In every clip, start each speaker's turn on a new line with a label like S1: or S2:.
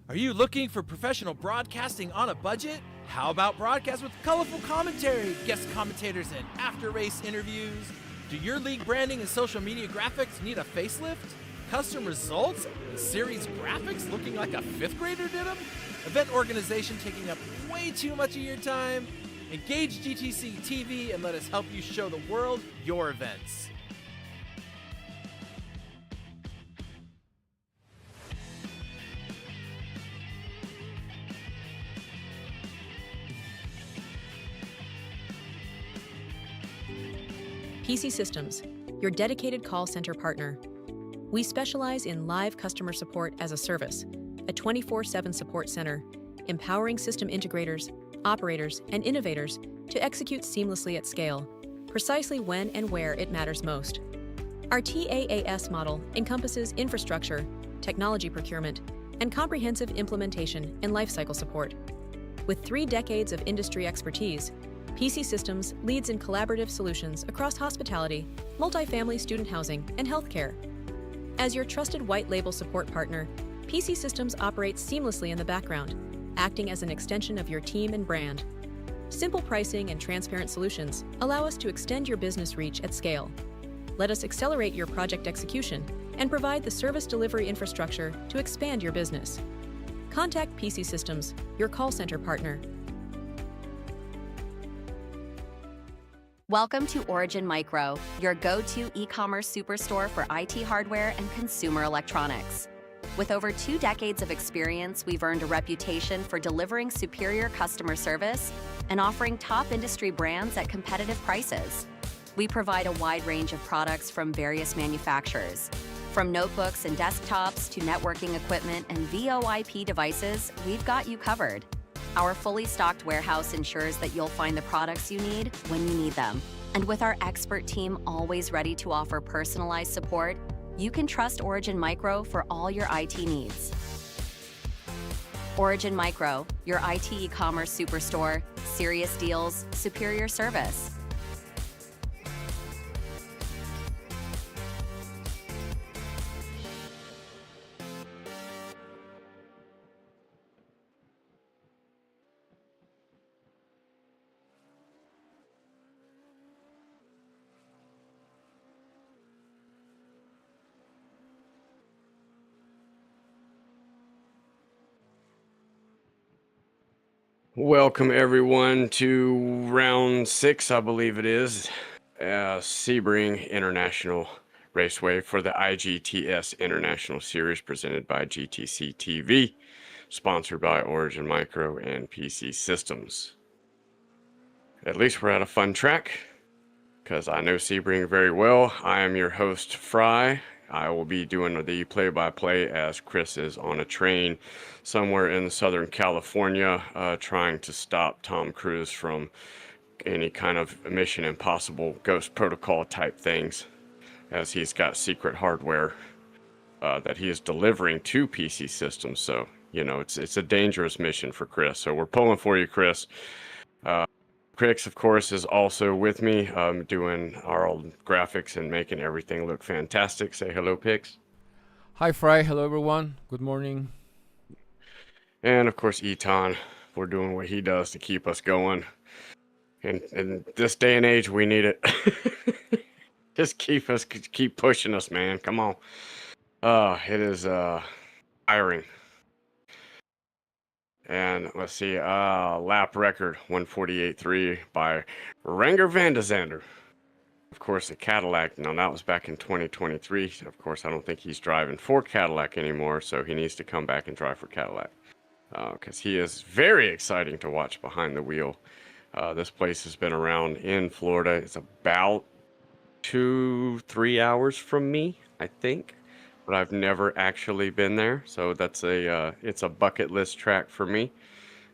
S1: Are you looking for professional broadcasting on a budget? How about broadcast with colorful commentary, guest commentators, and after-race interviews? Do your league branding and social media graphics need a facelift? Custom results and series graphics looking like a fifth grader did them? Event organization taking up way too much of your time? Engage GTC TV and let us help you show the world your events.
S2: Peacey Systems, your dedicated call center partner. We specialize in live customer support as a service, a 24/7 support center, empowering system integrators, operators, and innovators to execute seamlessly at scale, precisely when and where it matters most. Our TaaS model encompasses infrastructure, technology procurement, and comprehensive implementation and lifecycle support. With 3 decades of industry expertise, Peacey Systems leads in collaborative solutions across hospitality, multifamily student housing, and healthcare. As your trusted white label support partner, Peacey Systems operates seamlessly in the background, acting as an extension of your team and brand. Simple pricing and transparent solutions allow us to extend your business reach at scale. Let us accelerate your project execution and provide the service delivery infrastructure to expand your business. Contact Peacey Systems, your call center partner.
S3: Welcome to Origin Micro, your go-to e-commerce superstore for IT hardware and consumer electronics. With over 2 decades of experience, we've earned a reputation for delivering superior customer service and offering top industry brands at competitive prices. We provide a wide range of products from various manufacturers. From notebooks and desktops to networking equipment and VoIP devices, we've got you covered. Our fully stocked warehouse ensures that you'll find the products you need when you need them. And with our expert team always ready to offer personalized support, you can trust Origin Micro for all your IT needs. Origin Micro, your IT e-commerce superstore, serious deals, superior service.
S4: Welcome everyone to round 6, I believe it is, Sebring International Raceway for the IGTS International Series presented by GTC TV, sponsored by Origin Micro and Peacey Systems. At least we're at a fun track, because I know Sebring very well. I am your host, Fry. I will be doing the play-by-play as Chris is on a train somewhere in Southern California trying to stop Tom Cruise from any kind of Mission Impossible Ghost Protocol type things, as he's got secret hardware that he is delivering to Peacey Systems. So, you know, it's a dangerous mission for Chris. So we're pulling for you, Chris. Chris, of course, is also with me, doing our old graphics and making everything look fantastic. Say hello, Pix.
S5: Hi, Fry. Hello, everyone. Good morning.
S4: And, of course, Eton. We're doing what he does to keep us going. And in this day and age, we need it. Just keep pushing us, man. Come on. It is tiring. And let's see, lap record 148.3 by Renger van de Zander. Of course, a Cadillac. Now, that was back in 2023. Of course, I don't think he's driving for Cadillac anymore, so he needs to come back and drive for Cadillac. Because he is very exciting to watch behind the wheel. This place has been around in Florida. It's about 2-3 hours from me, I think. But I've never actually been there, so that's it's a bucket list track for me.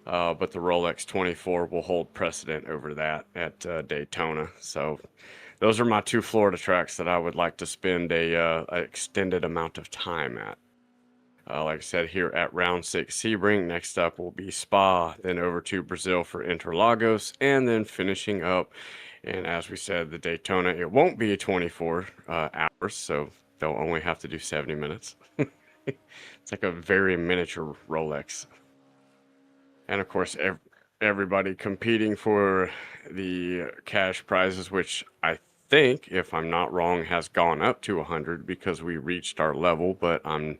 S4: But the Rolex 24 will hold precedent over that at Daytona. So those are my 2 Florida tracks that I would like to spend a extended amount of time at. Like I said, here at round 6 Sebring. Next up will be Spa, then over to Brazil for Interlagos, and then finishing up. And as we said, the Daytona, it won't be 24 hours, so they'll only have to do 70 minutes. It's like a very miniature Rolex. And of course, everybody competing for the cash prizes, which I think, if I'm not wrong, has gone up to 100 because we reached our level. But I'm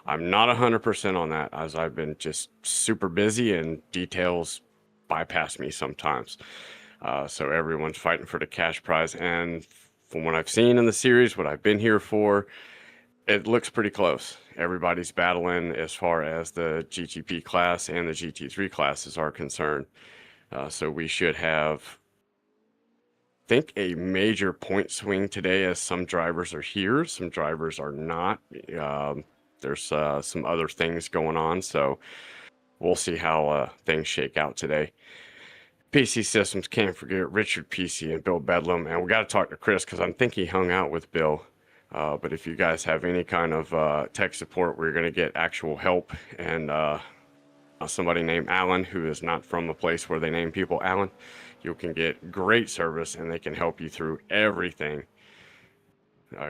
S4: not 100% on that, as I've been just super busy and details bypass me sometimes. So everyone's fighting for the cash prize, and from what I've seen in the series, what I've been here for, it looks pretty close. Everybody's battling as far as the GTP class and the GT3 classes are concerned. So we should have, I think, a major point swing today, as some drivers are here, some drivers are not. There's some other things going on, so we'll see how things shake out today. Peacey Systems, can't forget Richard Peacey and Bill Bedlam, and we got to talk to Chris because I think he hung out with Bill. But if you guys have any kind of tech support where you're going to get actual help, and somebody named Alan, who is not from a place where they name people Alan, you can get great service and they can help you through everything.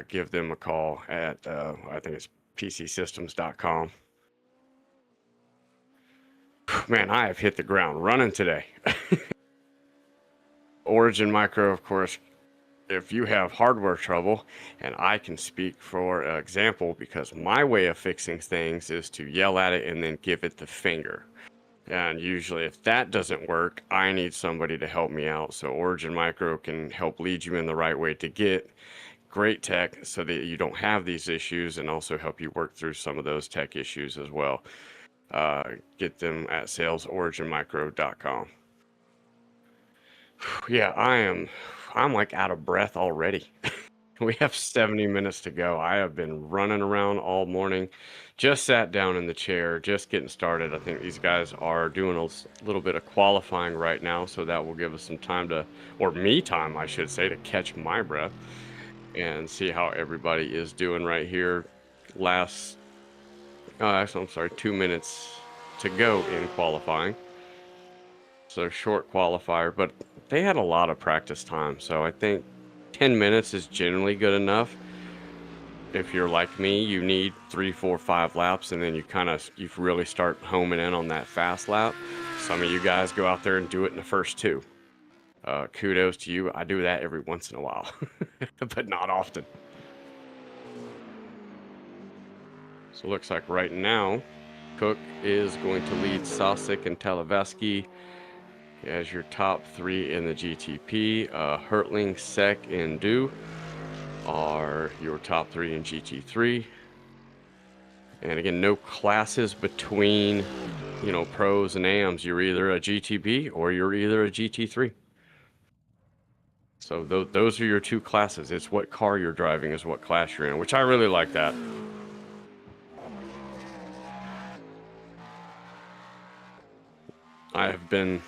S4: Give them a call at, I think it's PCSystems.com. Man, I have hit the ground running today. Origin Micro, of course, if you have hardware trouble, and I can speak for example, because my way of fixing things is to yell at it and then give it the finger. And usually if that doesn't work, I need somebody to help me out. So Origin Micro can help lead you in the right way to get great tech so that you don't have these issues, and also help you work through some of those tech issues as well. Get them at salesoriginmicro.com. Yeah, I'm like out of breath already. We have 70 minutes to go. I have been running around all morning. Just sat down in the chair, just getting started. I think these guys are doing a little bit of qualifying right now, so that will give us some time to, or me time, I should say, to catch my breath and see how everybody is doing right here. Actually, I'm sorry, 2 minutes to go in qualifying. So short qualifier, but they had a lot of practice time, so I think 10 minutes is generally good enough. If you're like me, you need 3, 4, 5 laps, and then you really start homing in on that fast lap. Some of you guys go out there and do it in the first 2. Kudos to you. I do that every once in a while, but not often. So it looks like right now, Cook is going to lead Sosik and Televesky as your top 3 in the GTP. Hertling, Sek, and Du are your top 3 in GT3. And again, no classes between, pros and AMs. You're either a GTP or you're either a GT3. So those are your 2 classes. It's what car you're driving is what class you're in, which I really like that. I have been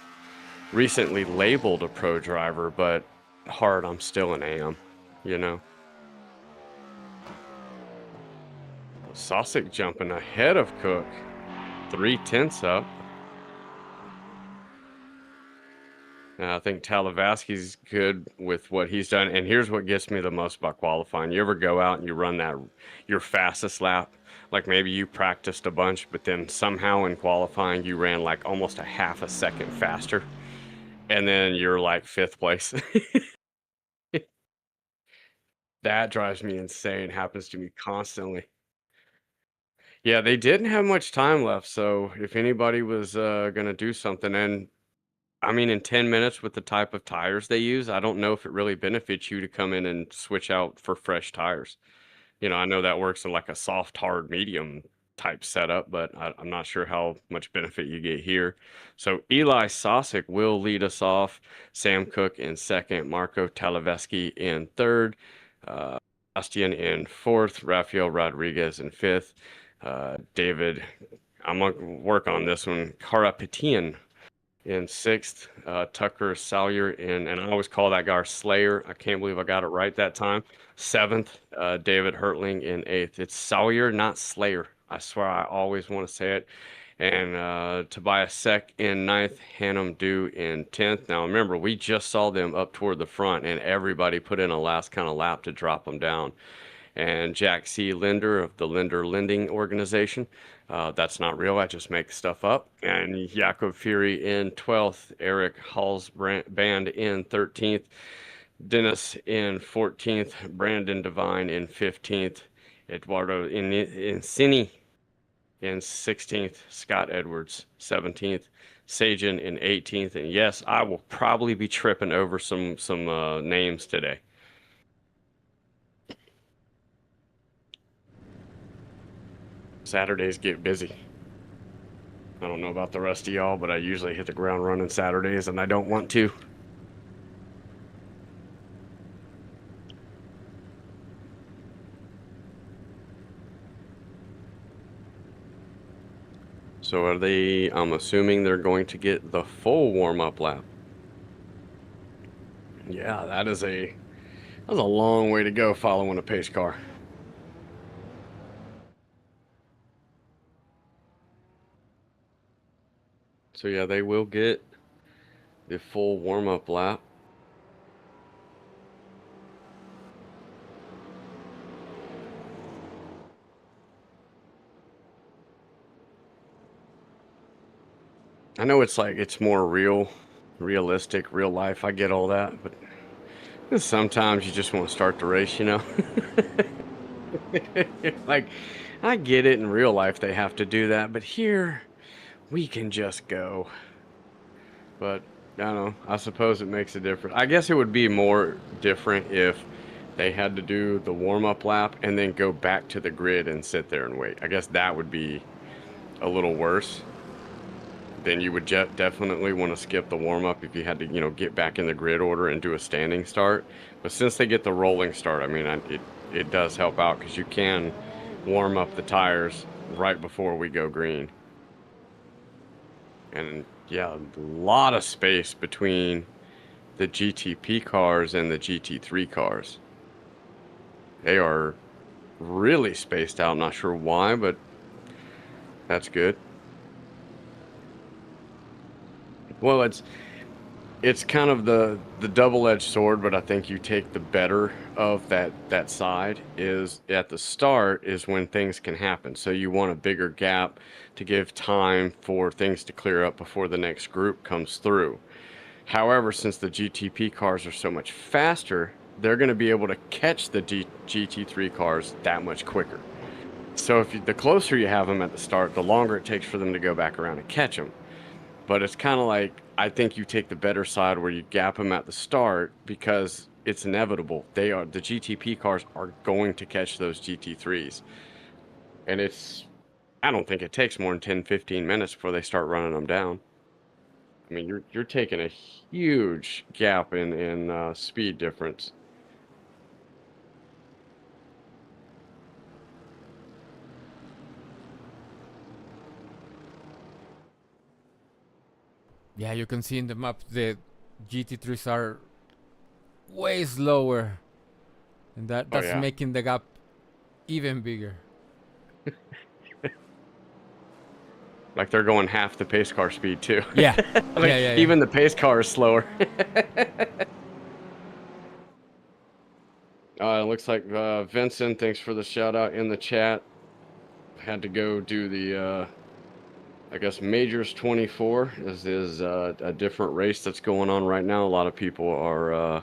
S4: recently labeled a pro driver, but heart, I'm still an AM, Sosik jumping ahead of Cook, 3/10 up. Now, I think Talavaski's good with what he's done, and here's what gets me the most about qualifying. You ever go out and you run your fastest lap? Like maybe you practiced a bunch, but then somehow in qualifying you ran like almost a half a second faster, and then you're like 5th place. That drives me insane. Happens to me constantly. Yeah, they didn't have much time left, so if anybody was gonna do something, and I mean, in 10 minutes with the type of tires they use, I don't know if it really benefits you to come in and switch out for fresh tires. I know that works in like a soft, hard, medium type setup, but I'm not sure how much benefit you get here. So Eli Sosik will lead us off. Sam Cook in 2nd, Marco Talevesky in 3rd, Bastian in 4th, Rafael Rodriguez in 5th, David, I'm going to work on this one, Karapetian in 6th, Tucker Salyer and I always call that guy Slayer. I can't believe I got it right that time. 7th, David Hertling in 8th. It's Salyer, not Slayer. I swear I always want to say it. And Tobias Sek in 9th, Hannum Du in 10th. Now remember, we just saw them up toward the front, and everybody put in a last kind of lap to drop them down. and Jack C. Linder of the Linder Lending Organization. That's not real, I just make stuff up. And Jakob Fury in 12th, Eric Hall's band in 13th, Dennis in 14th, Brandon Devine in 15th, Eduardo Incini in 16th, Scott Edwards 17th, Sajan in 18th, and yes, I will probably be tripping over some names today. Saturdays get busy. I don't know about the rest of y'all, but I usually hit the ground running Saturdays, and I don't want to. So I'm assuming they're going to get the full warm-up lap. Yeah, that's a long way to go following a pace car. So yeah, they will get the full warm-up lap. I know it's more realistic, real life. I get all that, but sometimes you just want to start the race, you know? Like, I get it in real life they have to do that, but here we can just go. But I don't know, I suppose it makes a difference. I guess it would be more different if they had to do the warm-up lap and then go back to the grid and sit there and wait. I guess that would be a little worse. Then you would definitely want to skip the warm-up if you had to, you know, get back in the grid order and do a standing start. But since they get the rolling start, I mean, it does help out because you can warm up the tires right before we go green. And yeah, a lot of space between the GTP cars and the GT3 cars. They are really spaced out. Not sure why, but that's good. Well, it's kind of the double-edged sword, but I think you take the better of that side. Is at the start is when things can happen. So you want a bigger gap to give time for things to clear up before the next group comes through. However, since the GTP cars are so much faster, they're going to be able to catch the GT3 cars that much quicker. So the closer you have them at the start, the longer it takes for them to go back around and catch them. But it's kind of like, I think you take the better side where you gap them at the start because it's inevitable. The GTP cars are going to catch those GT3s. And I don't think it takes more than 10-15 minutes before they start running them down. I mean, you're taking a huge gap in speed difference.
S5: Yeah, you can see in the map the GT3s are way slower, and that's making the gap even bigger.
S4: Like they're going half the pace car speed too.
S5: Yeah.
S4: Even the pace car is slower. It looks like Vincent, thanks for the shout out in the chat. Had to go do the I guess Majors 24 is a different race that's going on right now. A lot of people are I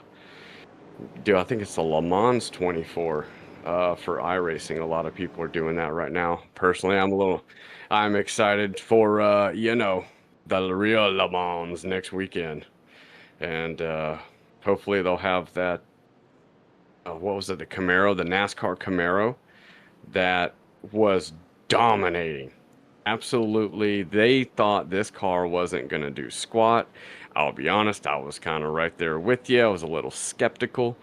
S4: think it's the Le Mans 24 for iRacing. A lot of people are doing that right now. Personally, I'm excited for you know, the real Le Mans next weekend, and hopefully they'll have that. What was it? The Camaro, the NASCAR Camaro, that was dominating. Absolutely, they thought this car wasn't going to do squat. I'll be honest, I was kind of right there with you. I was a little skeptical,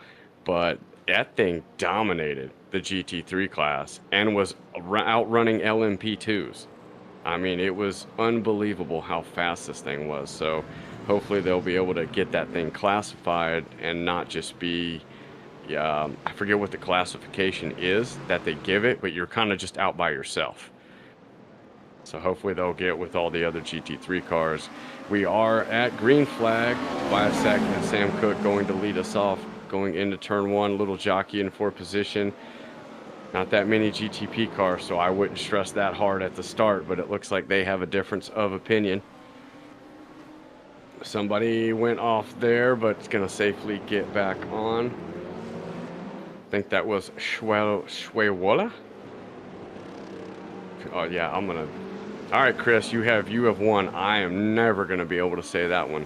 S4: but that thing dominated the GT3 class and was outrunning LMP2s. I mean, it was unbelievable how fast this thing was. So hopefully they'll be able to get that thing classified and not just be, I forget what the classification is that they give it, but you're kind of just out by yourself. So hopefully they'll get with all the other GT3 cars. We are at green flag. Biosec and Sam Cook going to lead us off, going into turn one. Little jockey in fourth position. Not that many GTP cars, so I wouldn't stress that hard at the start, but it looks like they have a difference of opinion. Somebody went off there, but it's going to safely get back on. I think that was Shwewola. Oh, yeah, I'm going to... All right, Chris, you have won. I am never going to be able to say that one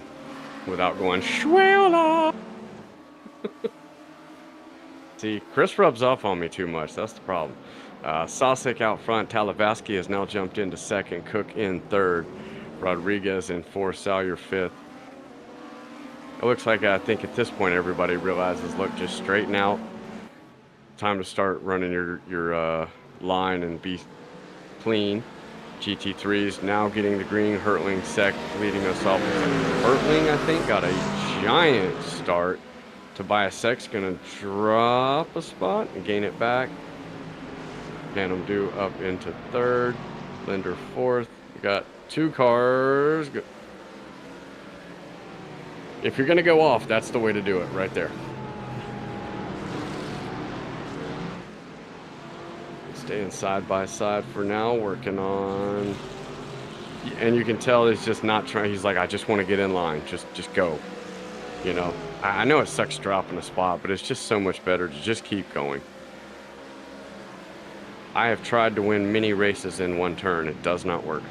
S4: without going Shwewola. See, Chris rubs off on me too much. That's the problem. Sosik out front. Talavaski has now jumped into second. Cook in third. Rodriguez in fourth. Salyer fifth. It looks like, I think at this point everybody realizes, look, just straighten out. Time to start running your line and be clean. GT3's now getting the green. Hertling sec leading us off. Hertling, I think, got a giant start. Tobias Sek's going to drop a spot and gain it back. Phantom Dew up into third. Linder fourth. We got 2 cars. If you're going to go off, that's the way to do it right there. Staying side by side for now, working on... And you can tell he's just not trying. He's like, I just want to get in line. Just go. You know, I know it sucks dropping a spot, but it's just so much better to just keep going. I have tried to win many races in one turn. It does not work.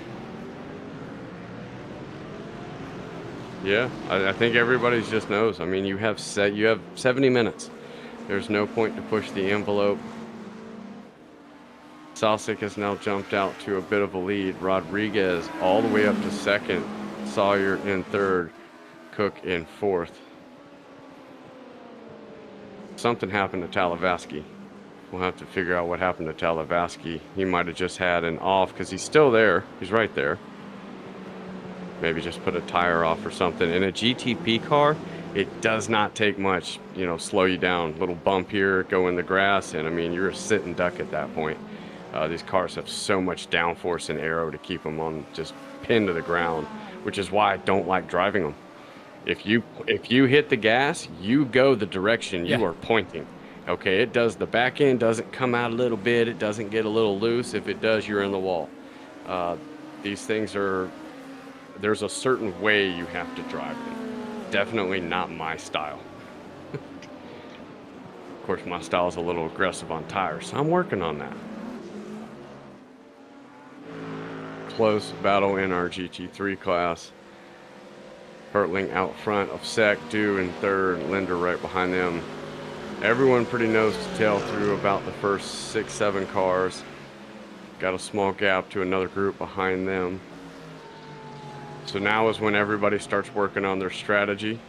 S4: Yeah, I think everybody just knows. I mean, you have 70 minutes. There's no point to push the envelope. Sosik has now jumped out to a bit of a lead. Rodriguez all the way up to second. Sawyer in third. Cook in fourth. Something happened to Talavaski. We'll have to figure out what happened to Talavaski. He might have just had an off because he's still there. He's right there. Maybe just put a tire off or something. In a GTP car, it does not take much, you know, slow you down. Little bump here, go in the grass, and I mean, you're a sitting duck at that point. These cars have so much downforce and aero to keep them on just pinned to the ground, which is why I don't like driving them. If you hit the gas, you go the direction you are pointing. Okay, it does, the back end doesn't come out a little bit, it doesn't get a little loose. If it does, you're in the wall. These things are, there's a certain way you have to drive them. Definitely not my style. Of course, my style is a little aggressive on tires, so I'm working on that. Close battle in our GT3 class. Hertling out front of Sec, Dew in third, Linder right behind them. Everyone pretty nose to tail through about the first 6-7 cars. Got a small gap to another group behind them. So now is when everybody starts working on their strategy.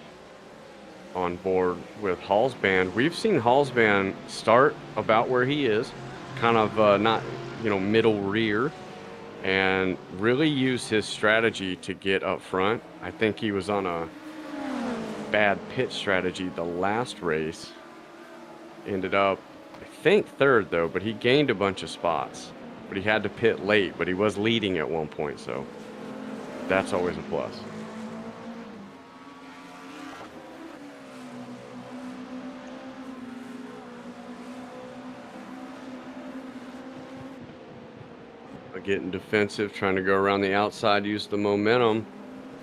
S4: On board with Hallsband. We've seen Hallsband start about where he is, kind of not, you know, middle rear, and really use his strategy to get up front. I think he was on a bad pit strategy the last race. Ended up, I think, third though, but he gained a bunch of spots. But he had to pit late, but he was leading at one point, so that's always a plus. Getting defensive, trying to go around the outside, use the momentum.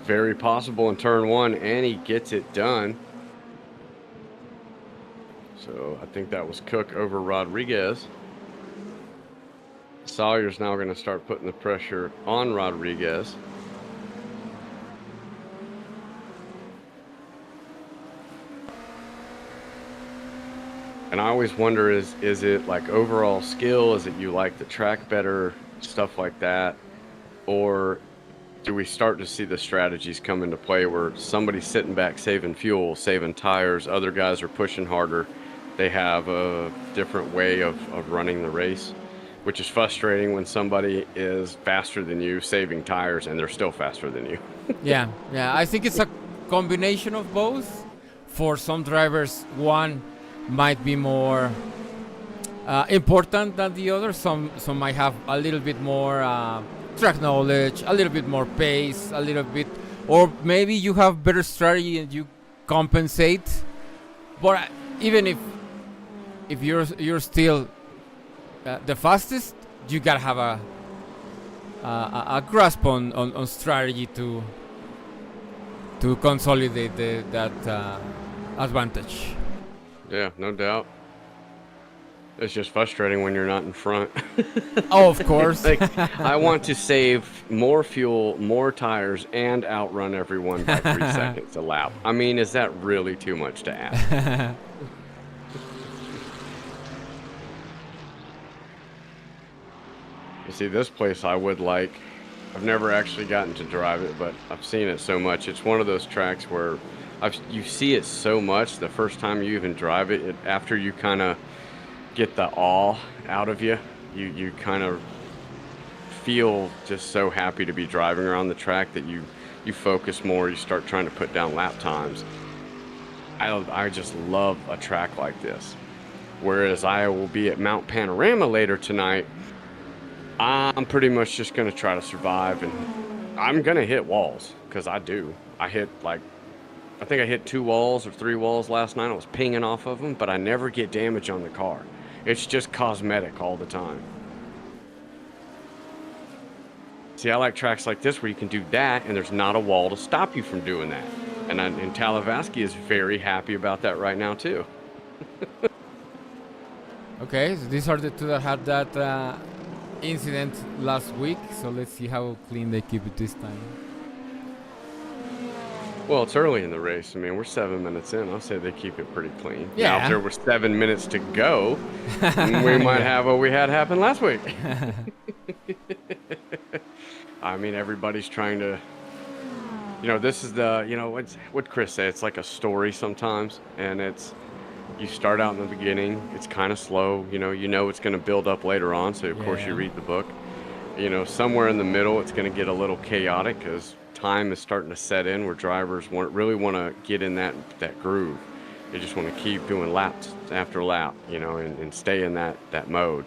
S4: Very possible in turn one, and he gets it done. So I think that was Cook over Rodriguez. Sawyer's now going to start putting the pressure on Rodriguez. And I always wonder, is it like overall skill? Is it you like the track better? Stuff like that, or do we start to see the strategies come into play where somebody's sitting back saving fuel, saving tires, other guys are pushing harder, they have a different way of running the race, which is frustrating when somebody is faster than you saving tires and they're still faster than you. yeah
S5: I think it's a combination of both. For some drivers, one might be more important than the other. Some might have a little bit more track knowledge, a little bit more pace, a little bit, or maybe you have better strategy and you compensate. But even if you're still the fastest, you gotta have a grasp on strategy to consolidate that advantage.
S4: Yeah, no doubt. It's just frustrating when you're not in front.
S5: Oh, of course.
S4: Like, I want to save more fuel, more tires, and outrun everyone by 3 seconds a lap. I mean, is that really too much to ask? You see, this place I would like. I've never actually gotten to drive it, but I've seen it so much. It's one of those tracks where you see it so much the first time you even drive it, after you kind of get the awe out of you, you kind of feel just so happy to be driving around the track that you focus more, you start trying to put down lap times. I just love a track like this. Whereas I will be at Mount Panorama later tonight, I'm pretty much just going to try to survive, and I'm going to hit walls, because I do. I think I hit 2 walls or 3 walls last night. I was pinging off of them, but I never get damage on the car. It's just cosmetic all the time. See, I like tracks like this where you can do that, and there's not a wall to stop you from doing that. And Talavasky is very happy about that right now, too.
S5: Okay, so these are the two that had that incident last week, so let's see how clean they keep it this time.
S4: Well, it's early in the race. I mean, we're 7 minutes in. I'll say they keep it pretty clean.
S5: Yeah.
S4: Now, if there were 7 minutes to go, we might have what we had happen last week. I mean, everybody's trying to, this is what Chris said. It's like a story sometimes, and you start out in the beginning. It's kind of slow. It's going to build up later on. So of course you read the book. Somewhere in the middle, it's going to get a little chaotic because time is starting to set in where drivers really want to get in that groove. They just want to keep doing laps after lap, and stay in that mode.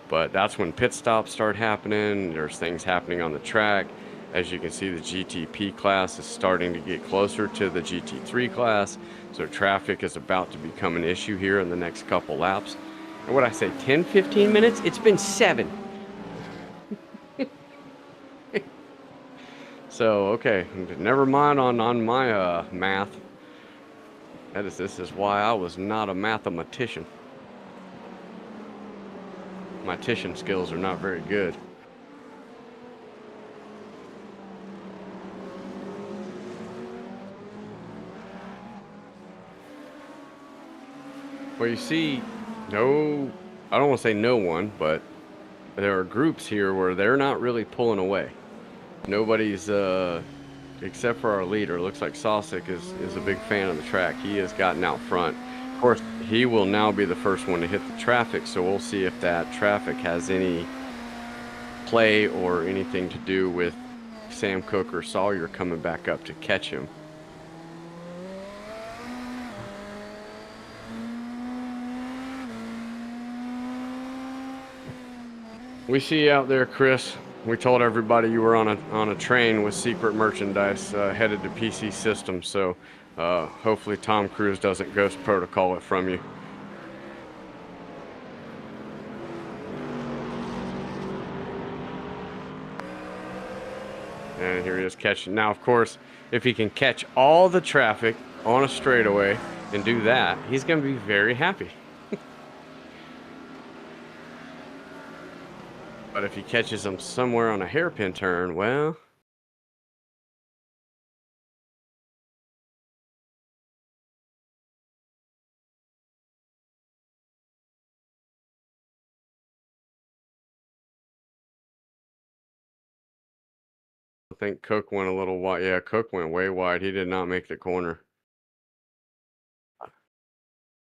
S4: But that's when pit stops start happening. There's things happening on the track. As you can see, the GTP class is starting to get closer to the GT3 class. So traffic is about to become an issue here in the next couple laps. And what I say, 10, 15 minutes? It's been 7. So, okay, never mind on my math. This is why I was not a mathematician. My titian skills are not very good. Well, you see, I don't want to say no one, but there are groups here where they're not really pulling away. Nobody's, except for our leader. Looks like Sosik is a big fan of the track. He has gotten out front. Of course, he will now be the first one to hit the traffic, so we'll see if that traffic has any play or anything to do with Sam Cook or Sawyer coming back up to catch him. We see you out there, Chris. We told everybody you were on a train with secret merchandise headed to Peacey Systems, so hopefully Tom Cruise doesn't ghost protocol it from you. And here he is catching. Now, of course, if he can catch all the traffic on a straightaway and do that, he's going to be very happy. But if he catches them somewhere on a hairpin turn, well... I think Cook went a little wide. Yeah, Cook went way wide. He did not make the corner.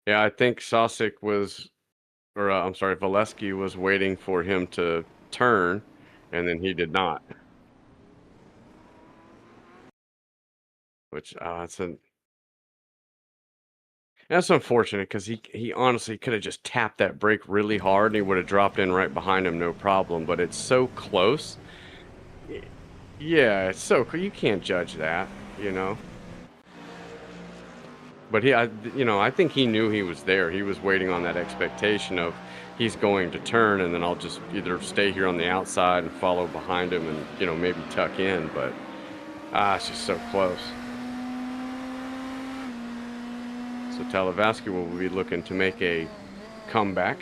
S4: Yeah, I think Sosik was... Or, I'm sorry, Valesky was waiting for him to turn, and then he did not. Which, that's unfortunate, because he honestly could have just tapped that brake really hard, and he would have dropped in right behind him, no problem. But it's so close. Yeah, it's so cool. You can't judge that, But I think he knew he was there. He was waiting on that expectation of he's going to turn, and then I'll just either stay here on the outside and follow behind him and, you know, maybe tuck in, but it's just so close. So Talavaski will be looking to make a comeback.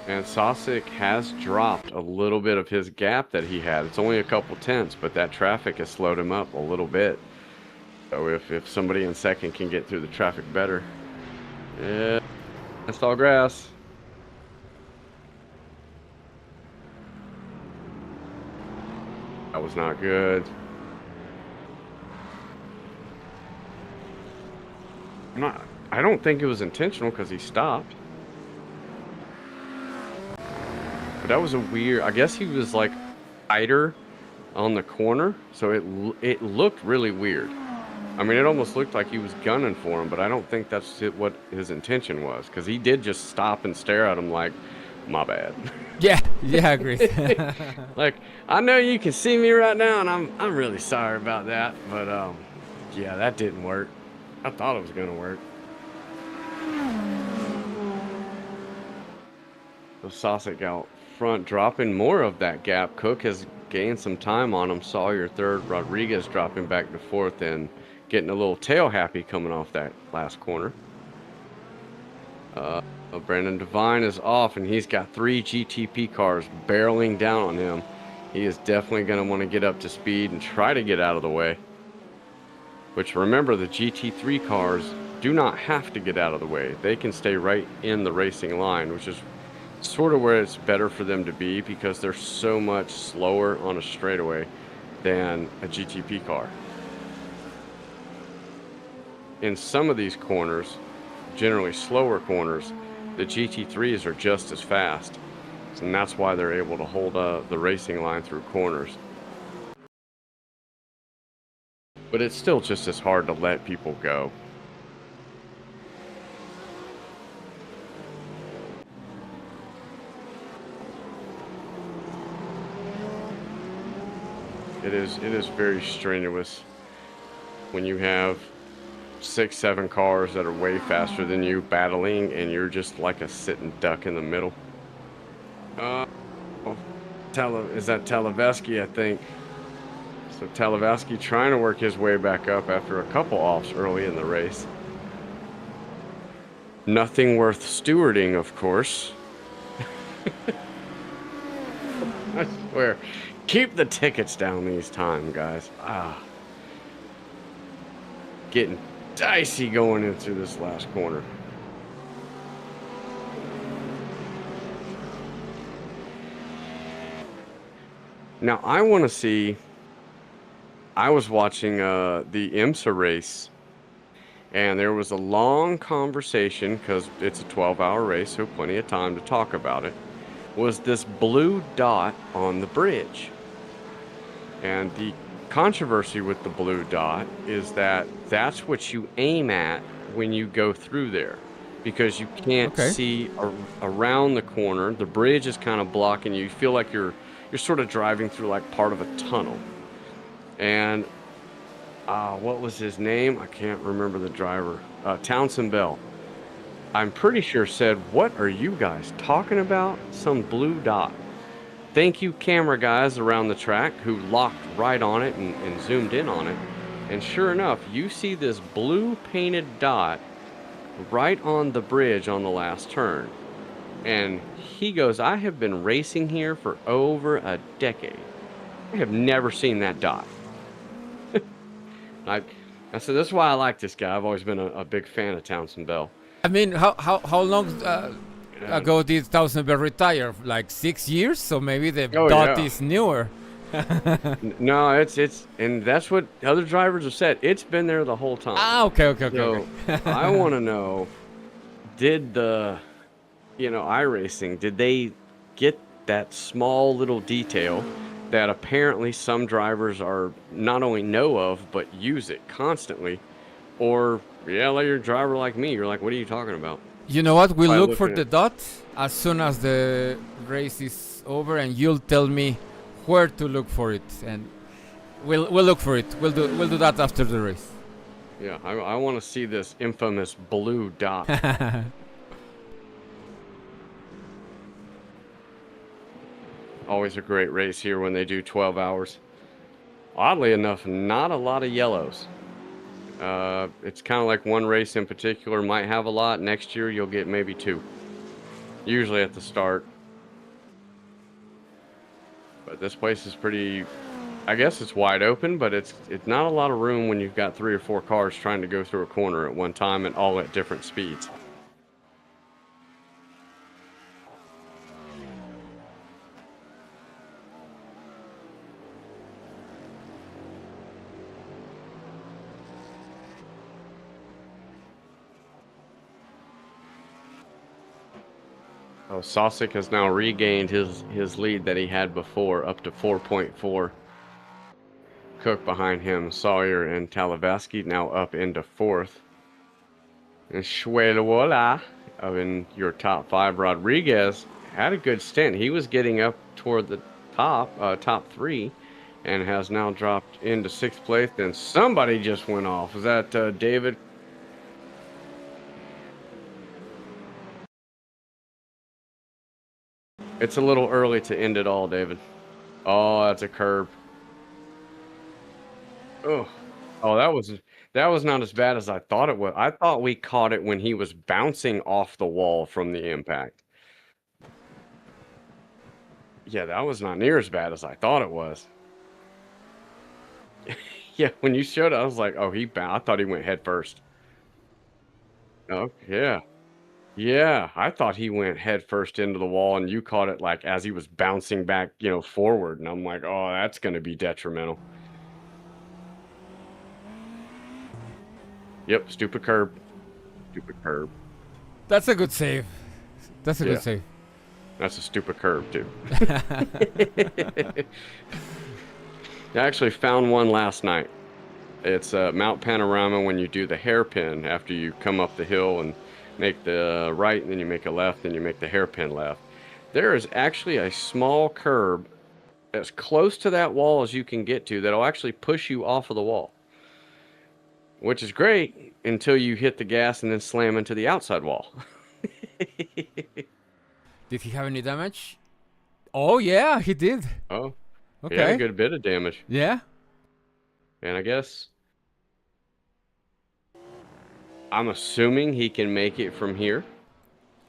S4: And Sosic has dropped a little bit of his gap that he had. It's only a couple tenths, but that traffic has slowed him up a little bit. So if somebody in second can get through the traffic better. Yeah, that's all grass. That was not good. I don't think it was intentional because he stopped. But that was a weird, I guess he was like tighter on the corner, so it looked really weird. I mean, it almost looked like he was gunning for him, but I don't think that's what his intention was, because he did just stop and stare at him like, my bad.
S5: Yeah, I agree.
S4: Like, I know you can see me right now, and I'm really sorry about that, but yeah, that didn't work. I thought it was gonna work. So Sosic out front, dropping more of that gap. Cook has gained some time on him. Sawyer third, Rodriguez dropping back to fourth, and getting a little tail happy coming off that last corner. Brandon Devine is off, and he's got 3 GTP cars barreling down on him. He is definitely going to want to get up to speed and try to get out of the way. Which, remember, the GT3 cars do not have to get out of the way. They can stay right in the racing line, which is sort of where it's better for them to be, because they're so much slower on a straightaway than a GTP car. In some of these corners, generally slower corners, the GT3s are just as fast, and that's why they're able to hold the racing line through corners. But it's still just as hard to let people go. It is very strenuous when you have 6, 7 cars that are way faster than you battling, and you're just like a sitting duck in the middle. Is that Talavaski, I think. So Talavaski trying to work his way back up after a couple offs early in the race. Nothing worth stewarding, of course. I swear. Keep the tickets down these times, guys. Getting dicey going into this last corner. Now, I want to see... I was watching the IMSA race, and there was a long conversation, because it's a 12-hour race, so plenty of time to talk about it, was this blue dot on the bridge. And the controversy with the blue dot is that that's what you aim at when you go through there, because you can't see around the corner. The bridge is kind of blocking you. You feel like you're sort of driving through like part of a tunnel. And what was his name? I can't remember the driver. Townsend Bell, I'm pretty sure, said, "What are you guys talking about? Some blue dot." Thank you, camera guys around the track who locked right on it and zoomed in on it. And sure enough, you see this blue painted dot right on the bridge on the last turn. And he goes, "I have been racing here for over a decade. I have never seen that dot." I said, that's why I like this guy. I've always been a big fan of Townsend Bell.
S5: I mean, how long ago did Townsend Bell retire? Like 6 years? So maybe the dot is newer.
S4: No, it's and that's what other drivers have said. It's been there the whole time.
S5: Okay.
S4: So I want to know, did the, iRacing, did they get that small little detail that apparently some drivers are not only know of, but use it constantly? Or, like you're a driver like me, you're like, what are you talking about?
S5: You know what? We'll look for the dot as soon as the race is over, and you'll tell me where to look for it, and we'll look for it. We'll do that after the race.
S4: Yeah, I want to see this infamous blue dot. Always a great race here when they do 12 hours. Oddly enough, not a lot of yellows. It's kind of like one race in particular might have a lot. Next year, you'll get maybe 2. Usually at the start. But this place is pretty, I guess it's wide open, but it's not a lot of room when you've got 3 or 4 cars trying to go through a corner at one time and all at different speeds. Oh, Sosik has now regained his lead that he had before, up to 4.4. Cook behind him, Sawyer and Talavaski now up into 4th. And Schwelewola up in your top 5. Rodriguez had a good stint. He was getting up toward the top 3, and has now dropped into 6th place. Then somebody just went off. Was that David? It's a little early to end it all, David. Oh, that's a curb. Oh, oh, that was not as bad as I thought it was. I thought we caught it when he was bouncing off the wall from the impact. Yeah, that was not near as bad as I thought it was. Yeah, when you showed it, I was like, oh, I thought he went head first. Oh, yeah. Yeah, I thought he went head first into the wall, and you caught it like as he was bouncing back, forward. And I'm like, oh, that's going to be detrimental. Yep, stupid curb. Stupid curb.
S5: That's a good save. That's a good save.
S4: That's a stupid curve, too. I actually found one last night. It's Mount Panorama when you do the hairpin after you come up the hill and make the right, and then you make a left, and you make the hairpin left. There is actually a small curb as close to that wall as you can get to that'll actually push you off of the wall. Which is great until you hit the gas and then slam into the outside wall.
S5: Did he have any damage? Oh, yeah, he did.
S4: Oh,
S5: okay.
S4: He had a good bit of damage.
S5: Yeah.
S4: And I guess I'm assuming he can make it from here.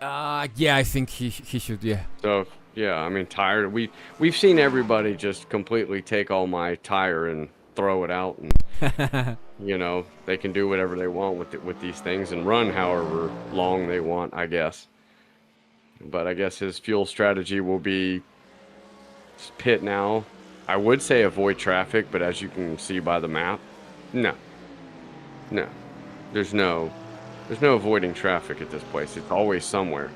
S5: Yeah, I think he should, yeah.
S4: So, yeah, I mean, tire. We've seen everybody just completely take all my tire and throw it out, and they can do whatever they want with these things and run however long they want, I guess. But I guess his fuel strategy will be pit now. I would say avoid traffic, but as you can see by the map, no. There's no avoiding traffic at this place. It's always somewhere.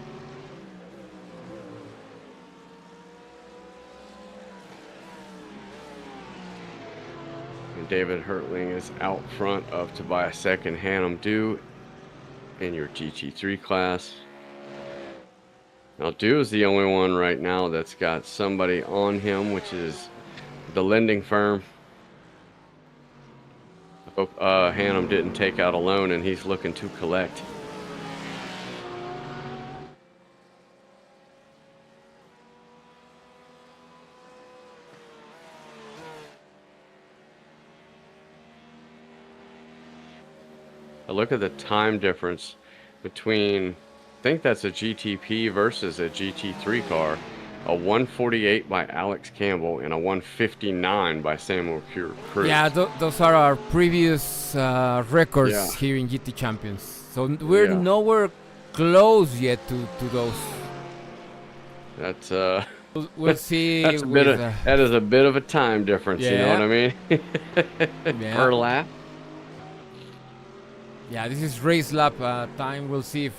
S4: And David Hertling is out front of Tobias Second, Hannum Dew in your GT3 class. Now, Dew is the only one right now that's got somebody on him, which is the lending firm. I hope Hannum didn't take out a loan and he's looking to collect. I look at the time difference between, I think that's a GTP versus a GT3 car. A 148 by Alex Campbell and a 159 by Samuel Cruz.
S5: Yeah, those are our previous records here in GT Champions. So we're nowhere close yet to those.
S4: That's
S5: we'll see.
S4: That's that is a bit of a time difference. You know what I mean? Per lap.
S5: Yeah, this is race lap time. We'll see if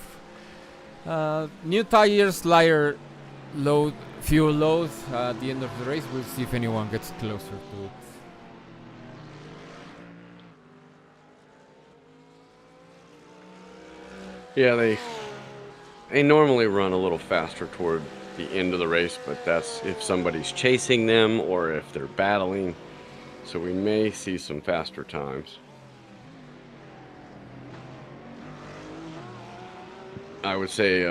S5: new tires, lighter load, fuel load at the end of the race. We'll see if anyone gets closer to it.
S4: Yeah, they normally run a little faster toward the end of the race, but that's if somebody's chasing them or if they're battling. So we may see some faster times. I would say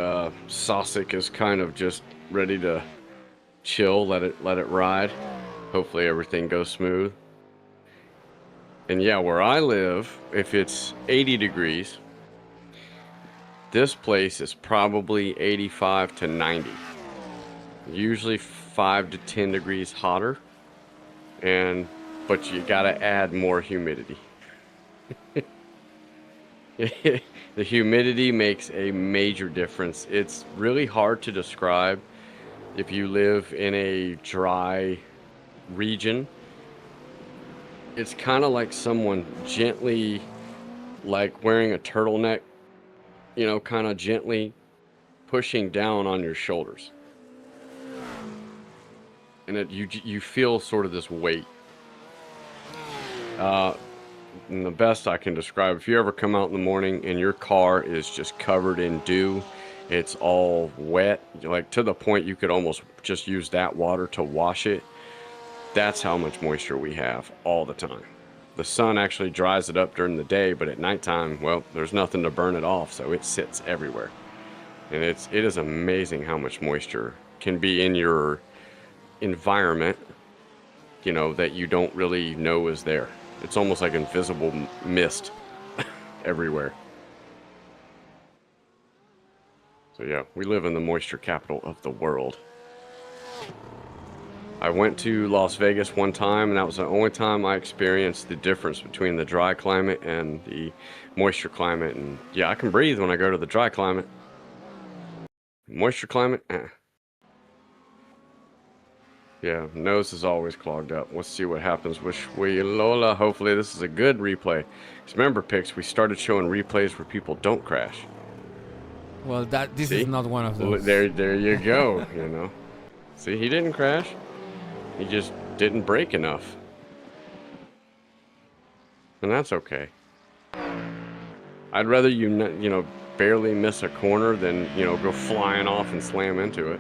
S4: Sosik is kind of just ready to chill, let it ride. Hopefully everything goes smooth. And yeah, where I live, if it's 80 degrees, this place is probably 85 to 90. Usually 5 to 10 degrees hotter. But you gotta add more humidity. The humidity makes a major difference. It's really hard to describe if you live in a dry region. It's kind of like someone gently, like wearing a turtleneck, you know, kind of gently pushing down on your shoulders. And you feel sort of this weight. And the best I can describe, if you ever come out in the morning and your car is just covered in dew, it's all wet, like to the point you could almost just use that water to wash it. That's how much moisture we have all the time. The sun actually dries it up during the day, but at nighttime, well, there's nothing to burn it off, so it sits everywhere. And it is amazing how much moisture can be in your environment, you know, that you don't really know is there. It's almost like invisible mist everywhere. So yeah, we live in the moisture capital of the world. I went to Las Vegas one time, and that was the only time I experienced the difference between the dry climate and the moisture climate. And yeah, I can breathe when I go to the dry climate. Moisture climate, Yeah, nose is always clogged up. Let's see what happens with Lola. Hopefully this is a good replay. Because remember, Pix, we started showing replays where people don't crash.
S5: Well, this is not one of those.
S4: There you go, you know. See, he didn't crash. He just didn't brake enough. And that's okay. I'd rather you know, barely miss a corner than, you know, go flying off and slam into it.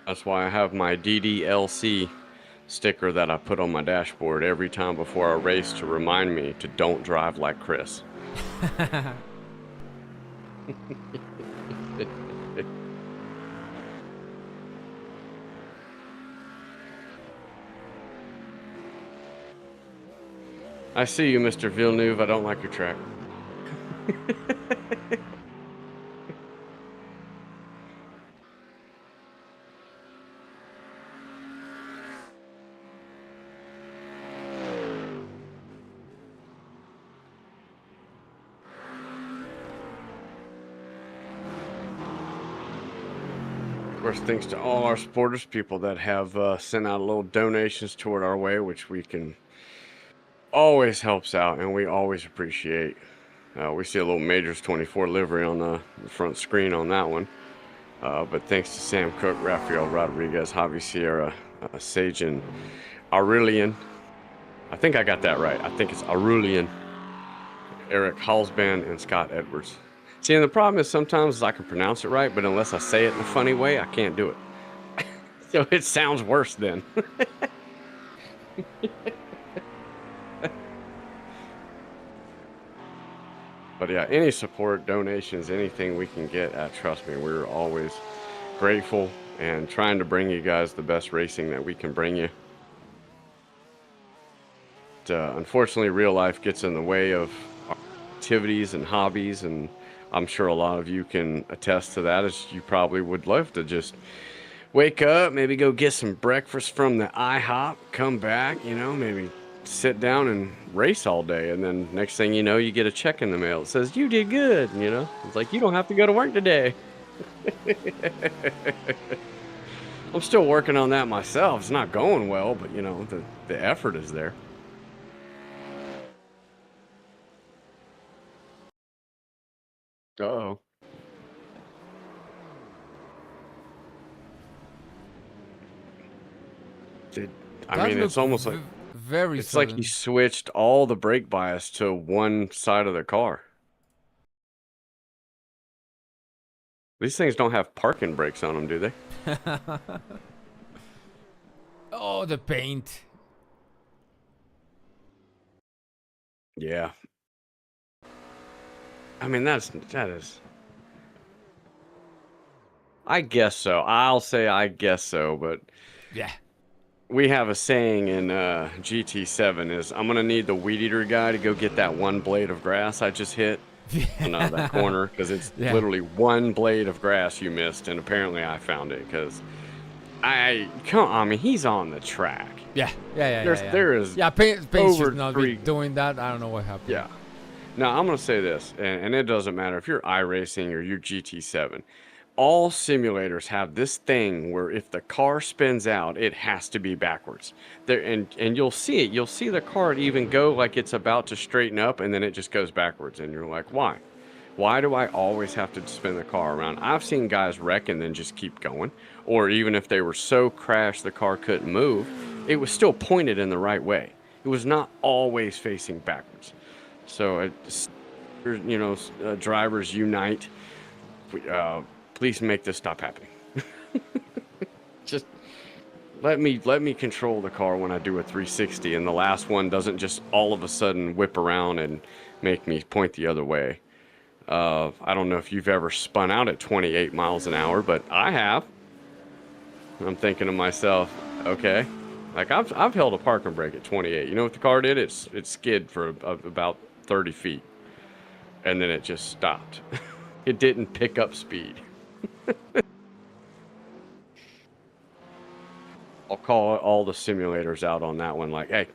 S4: That's why I have my DDLC sticker that I put on my dashboard every time before I race to remind me to don't drive like Chris. I see you, Mr. Villeneuve. I don't like your track. Of course, thanks to all our supporters, people that have sent out little donations toward our way, which we can always helps out, and we always appreciate. We see a little Majors 24 livery on the front screen on that one. But thanks to Sam Cook, Rafael Rodriguez, Javi Sierra, Sage, and Aurelian. I think I got that right. I think it's Aurelian, Eric Halsband, and Scott Edwards. See, and the problem is sometimes I can pronounce it right, but unless I say it in a funny way, I can't do it. So it sounds worse then. But yeah, any support, donations, anything we can get, trust me, we're always grateful and trying to bring you guys the best racing that we can bring you. Unfortunately, real life gets in the way of our activities and hobbies, and I'm sure a lot of you can attest to that, as you probably would love to just wake up, maybe go get some breakfast from the IHOP, come back, you know, maybe sit down and race all day, and then next thing you know, you get a check in the mail that says you did good, you know. It's like, you don't have to go to work today. I'm still working on that myself. It's not going well, but you know, the effort is there. Uh-oh. I mean, it's almost like
S5: very
S4: it's like he switched all the brake bias to one side of the car. These things don't have parking brakes on them, do they?
S5: Oh, the paint.
S4: Yeah. I mean, that is. I guess so. I'll say I guess so, but
S5: Yeah.
S4: we have a saying in GT7 is, I'm going to need the weed eater guy to go get that one blade of grass I just hit on that corner, because it's
S5: Yeah.
S4: literally one blade of grass you missed, and apparently I found it, because I mean, he's on the track.
S5: Yeah.
S4: There is
S5: Paint
S4: over
S5: should not
S4: three-
S5: be doing that. I don't know what happened.
S4: Yeah. Now, I'm going to say this, and it doesn't matter if you're iRacing or you're GT7. All simulators have this thing where if the car spins out, it has to be backwards. There, and you'll see it. You'll see the car even go like it's about to straighten up, and then it just goes backwards. And you're like, why? Why do I always have to spin the car around? I've seen guys wreck and then just keep going. Or even if they were so crashed the car couldn't move, it was still pointed in the right way. It was not always facing backwards. So, drivers unite. Please make this stop happening. Just let me control the car when I do a 360, and the last one doesn't just all of a sudden whip around and make me point the other way. I don't know if you've ever spun out at 28 miles an hour, but I have. I'm thinking to myself, okay, like I've held a parking brake at 28. You know what the car did? It skid for about 30 feet, and then it just stopped. It didn't pick up speed. I'll call all the simulators out on that one, like, hey,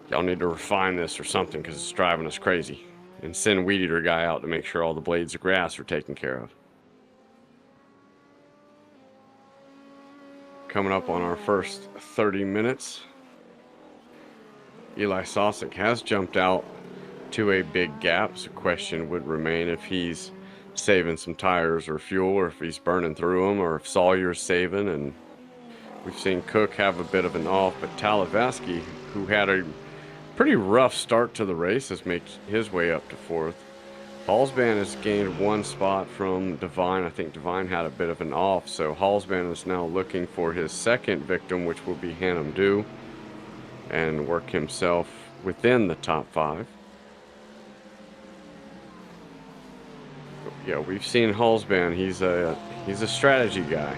S4: y'all need to refine this or something, because it's driving us crazy. And send weed eater guy out to make sure all the blades of grass are taken care of. Coming up on our first 30 minutes, Eli Sosik has jumped out to a big gap, so question would remain if he's saving some tires or fuel, or if he's burning through them, or if Sawyer's saving. And we've seen Cook have a bit of an off, but Talavaski, who had a pretty rough start to the race, has made his way up to fourth. Halsban has gained one spot from Devine. I think Devine had a bit of an off, so Halsban is now looking for his second victim, which will be Hannum Dew, and work himself within the top 5. Yeah, we've seen Halsban. He's a strategy guy.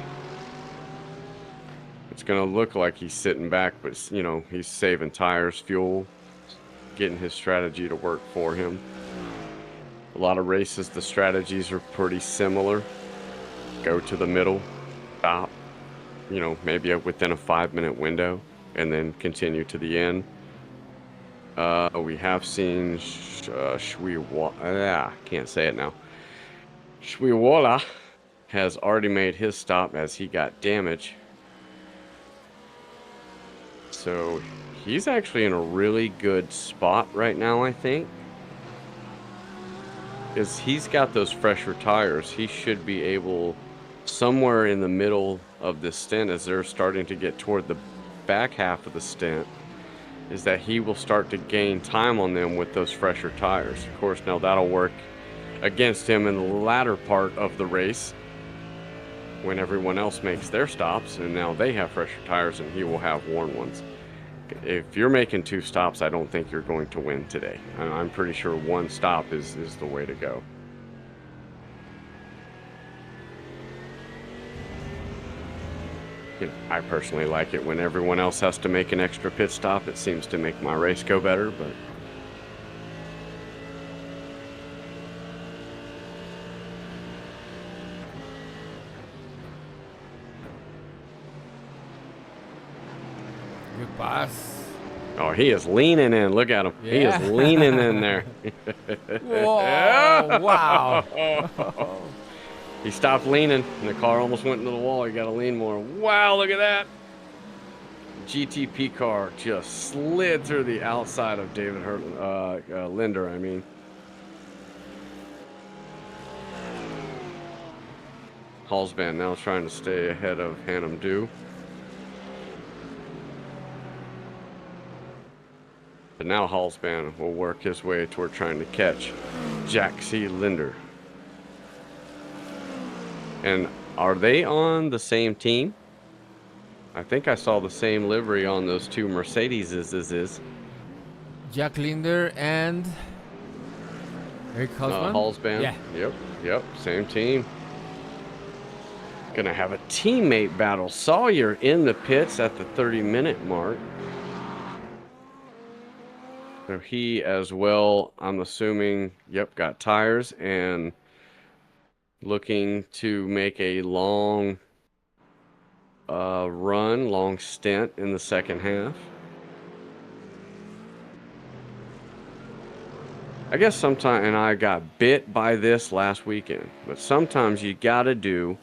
S4: It's gonna look like he's sitting back, but he's saving tires, fuel, getting his strategy to work for him. A lot of races, the strategies are pretty similar. Go to the middle, stop, maybe within a 5-minute window, and then continue to the end. We have seen can't say it now. Shwiwala has already made his stop as he got damage. So he's actually in a really good spot right now, I think. Because he's got those fresher tires. He should be able, somewhere in the middle of this stint, as they're starting to get toward the back half of the stint, is that he will start to gain time on them with those fresher tires. Of course, now that'll work against him in the latter part of the race, when everyone else makes their stops, and now they have fresher tires and he will have worn ones. If you're making 2 stops, I don't think you're going to win today. I'm pretty sure 1 stop is the way to go. I personally like it when everyone else has to make an extra pit stop. It seems to make my race go better, but
S5: Good pass.
S4: oh, he is leaning in. Look at him.
S5: Yeah.
S4: He is leaning in there.
S5: Whoa, wow.
S4: He stopped leaning, and the car almost went into the wall. You got to lean more. Wow, look at that. GTP car just slid through the outside of David Linder, I mean. Halsban now trying to stay ahead of Hannum Dew. But now Halsban will work his way toward trying to catch Jack C. Linder. And are they on the same team? I think I saw the same livery on those two Mercedeses.
S5: Jack Linder and Eric Husband.
S4: Hallsband.
S5: Yeah.
S4: Yep, same team. Gonna have a teammate battle. Sawyer in the pits at the 30-minute mark. So he as well, I'm assuming, got tires and looking to make a long long stint in the second half. I guess sometimes, and I got bit by this last weekend, but sometimes you gotta do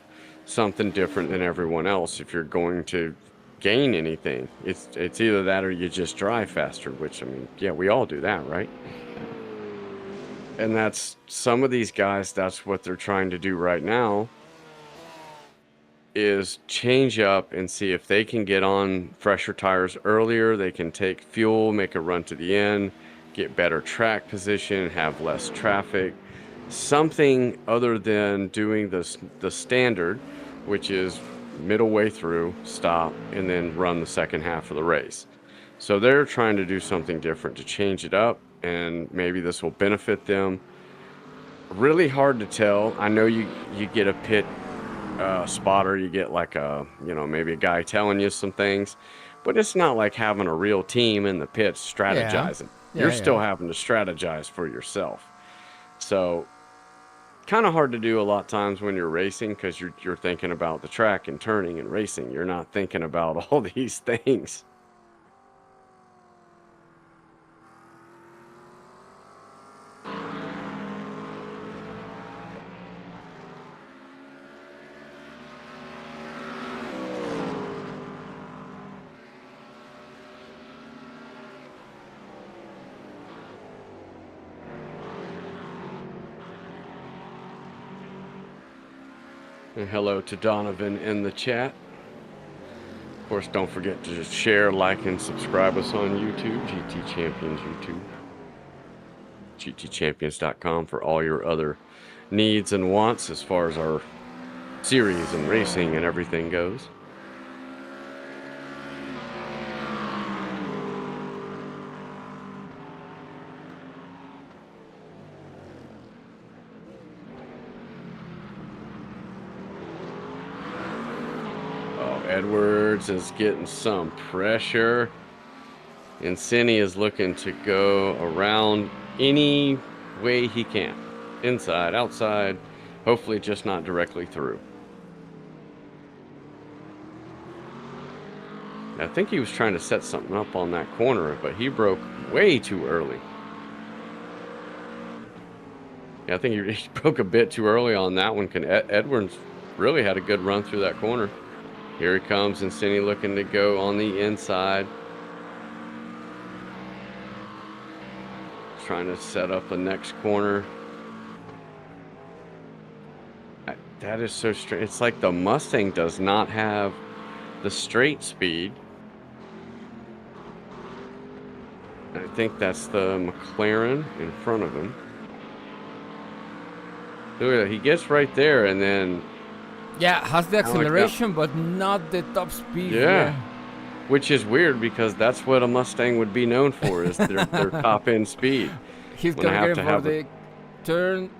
S4: something different than everyone else if you're going to gain anything. It's either that or you just drive faster, which, I mean, yeah, we all do that, right? And that's, some of these guys, that's what they're trying to do right now, is change up and see if they can get on fresher tires earlier. They can take fuel, make a run to the end, get better track position, have less traffic. Something other than doing the standard, which is middle way through, stop, and then run the second half of the race. So they're trying to do something different to change it up, and maybe this will benefit them. Really hard to tell. I know you get a pit spotter, you get like a, maybe a guy telling you some things, but it's not like having a real team in the pits strategizing. You're still having to strategize for yourself. So kind of hard to do a lot of times when you're racing, because you're thinking about the track and turning and racing. You're not thinking about all these things. And hello to Donovan in the chat. Of course, don't forget to just share, like, and subscribe us on YouTube, GT Champions YouTube. GTChampions.com for all your other needs and wants as far as our series and racing and everything goes. Edwards is getting some pressure, and Cindy is looking to go around any way he can, inside, outside, hopefully just not directly through. I think he was trying to set something up on that corner, but he broke way too early. Yeah, I think he broke a bit too early on that one. Edwards really had a good run through that corner. Here he comes, and Cindy looking to go on the inside. Trying to set up the next corner. That is so strange. It's like the Mustang does not have the straight speed. I think that's the McLaren in front of him. Look at that. He gets right there, and then...
S5: Yeah, has the acceleration, but not the top speed.
S4: Yeah. Which is weird, because that's what a Mustang would be known for, is their top end speed.
S5: He's going to get for the turn.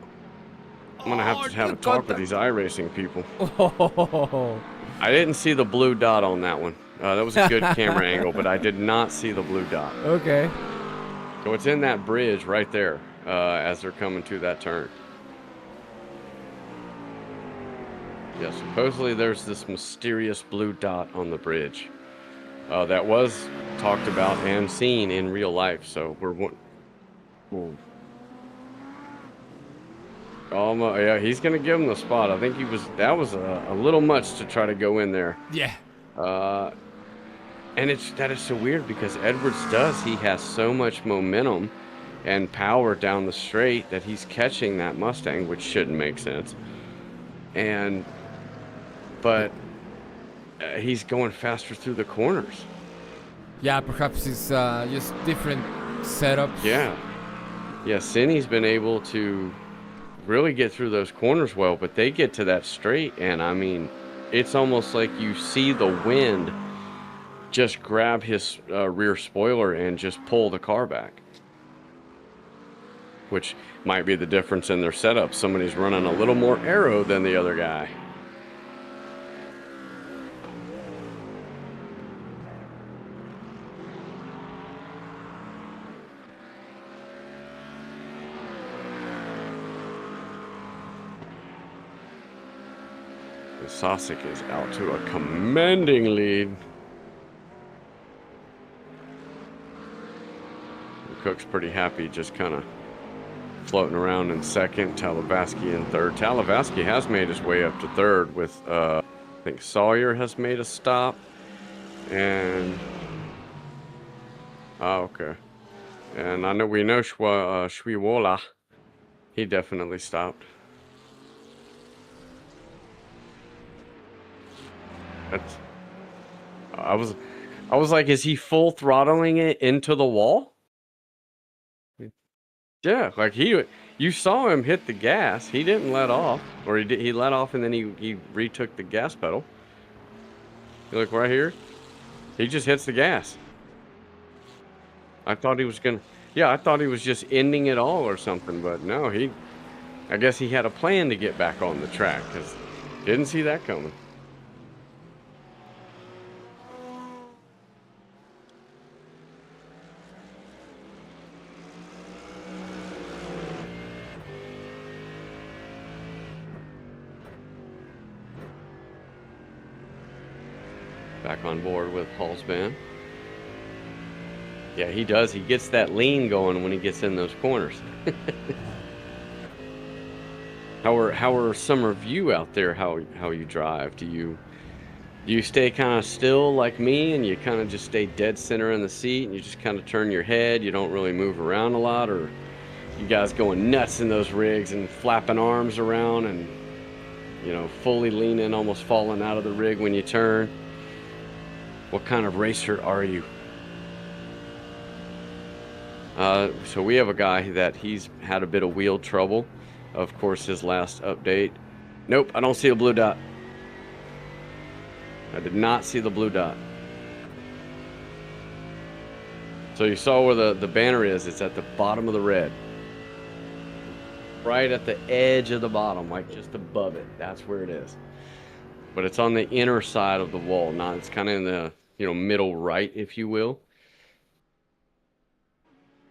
S4: I'm going to have a talk with these iRacing people.
S5: Oh.
S4: I didn't see the blue dot on that one. That was a good camera angle, but I did not see the blue dot.
S5: Okay.
S4: So it's in that bridge right there as they're coming to that turn. Yeah, supposedly there's this mysterious blue dot on the bridge that was talked about and seen in real life. So yeah, he's gonna give him the spot. I think that was a little much to try to go in there.
S5: Yeah.
S4: And that is so weird, because Edwards he has so much momentum and power down the straight that he's catching that Mustang, which shouldn't make sense. But he's going faster through the corners.
S5: Yeah, perhaps it's just different setups.
S4: Yeah. Yeah, Cindy's been able to really get through those corners well, but they get to that straight, and I mean, it's almost like you see the wind just grab his rear spoiler and just pull the car back, which might be the difference in their setup. Somebody's running a little more aero than the other guy. Sosik is out to a commanding lead. Cook's pretty happy, just kind of floating around in second. Talavasky in third. Talavasky has made his way up to third with, I think Sawyer has made a stop. And, oh, okay. And I know we know Shwiwola. He definitely stopped. That's, I was like, is he full throttling it into the wall? Yeah, like you saw him hit the gas. He didn't let off, or he let off and then he retook the gas pedal. You look right here. He just hits the gas. I thought he was I thought he was just ending it all or something, but no, I guess he had a plan to get back on the track, because didn't see that coming. Back on board with Hall's band. Yeah, he does. He gets that lean going when he gets in those corners. How are some of you out there? How you drive? Do you stay kind of still like me, and you kind of just stay dead center in the seat, and you just kind of turn your head? You don't really move around a lot, or you guys going nuts in those rigs and flapping arms around and fully leaning, almost falling out of the rig when you turn? What kind of racer are you? So we have a guy that he's had a bit of wheel trouble. Of course, his last update. Nope, I don't see a blue dot. I did not see the blue dot. So you saw where the banner is. It's at the bottom of the red. Right at the edge of the bottom, like just above it. That's where it is. But it's on the inner side of the wall. Not, it's kind of in the middle right, if you will.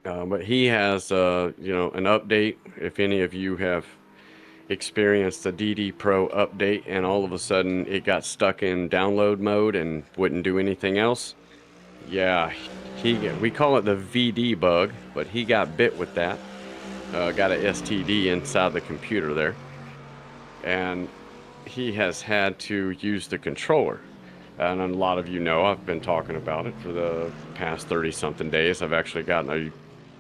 S4: But he has an update. If any of you have experienced the DD Pro update and all of a sudden it got stuck in download mode and wouldn't do anything else, yeah, we call it the VD bug, but he got bit with that. Got a STD inside the computer there, and he has had to use the controller. And a lot of you know I've been talking about it for the past 30-something days. I've actually gotten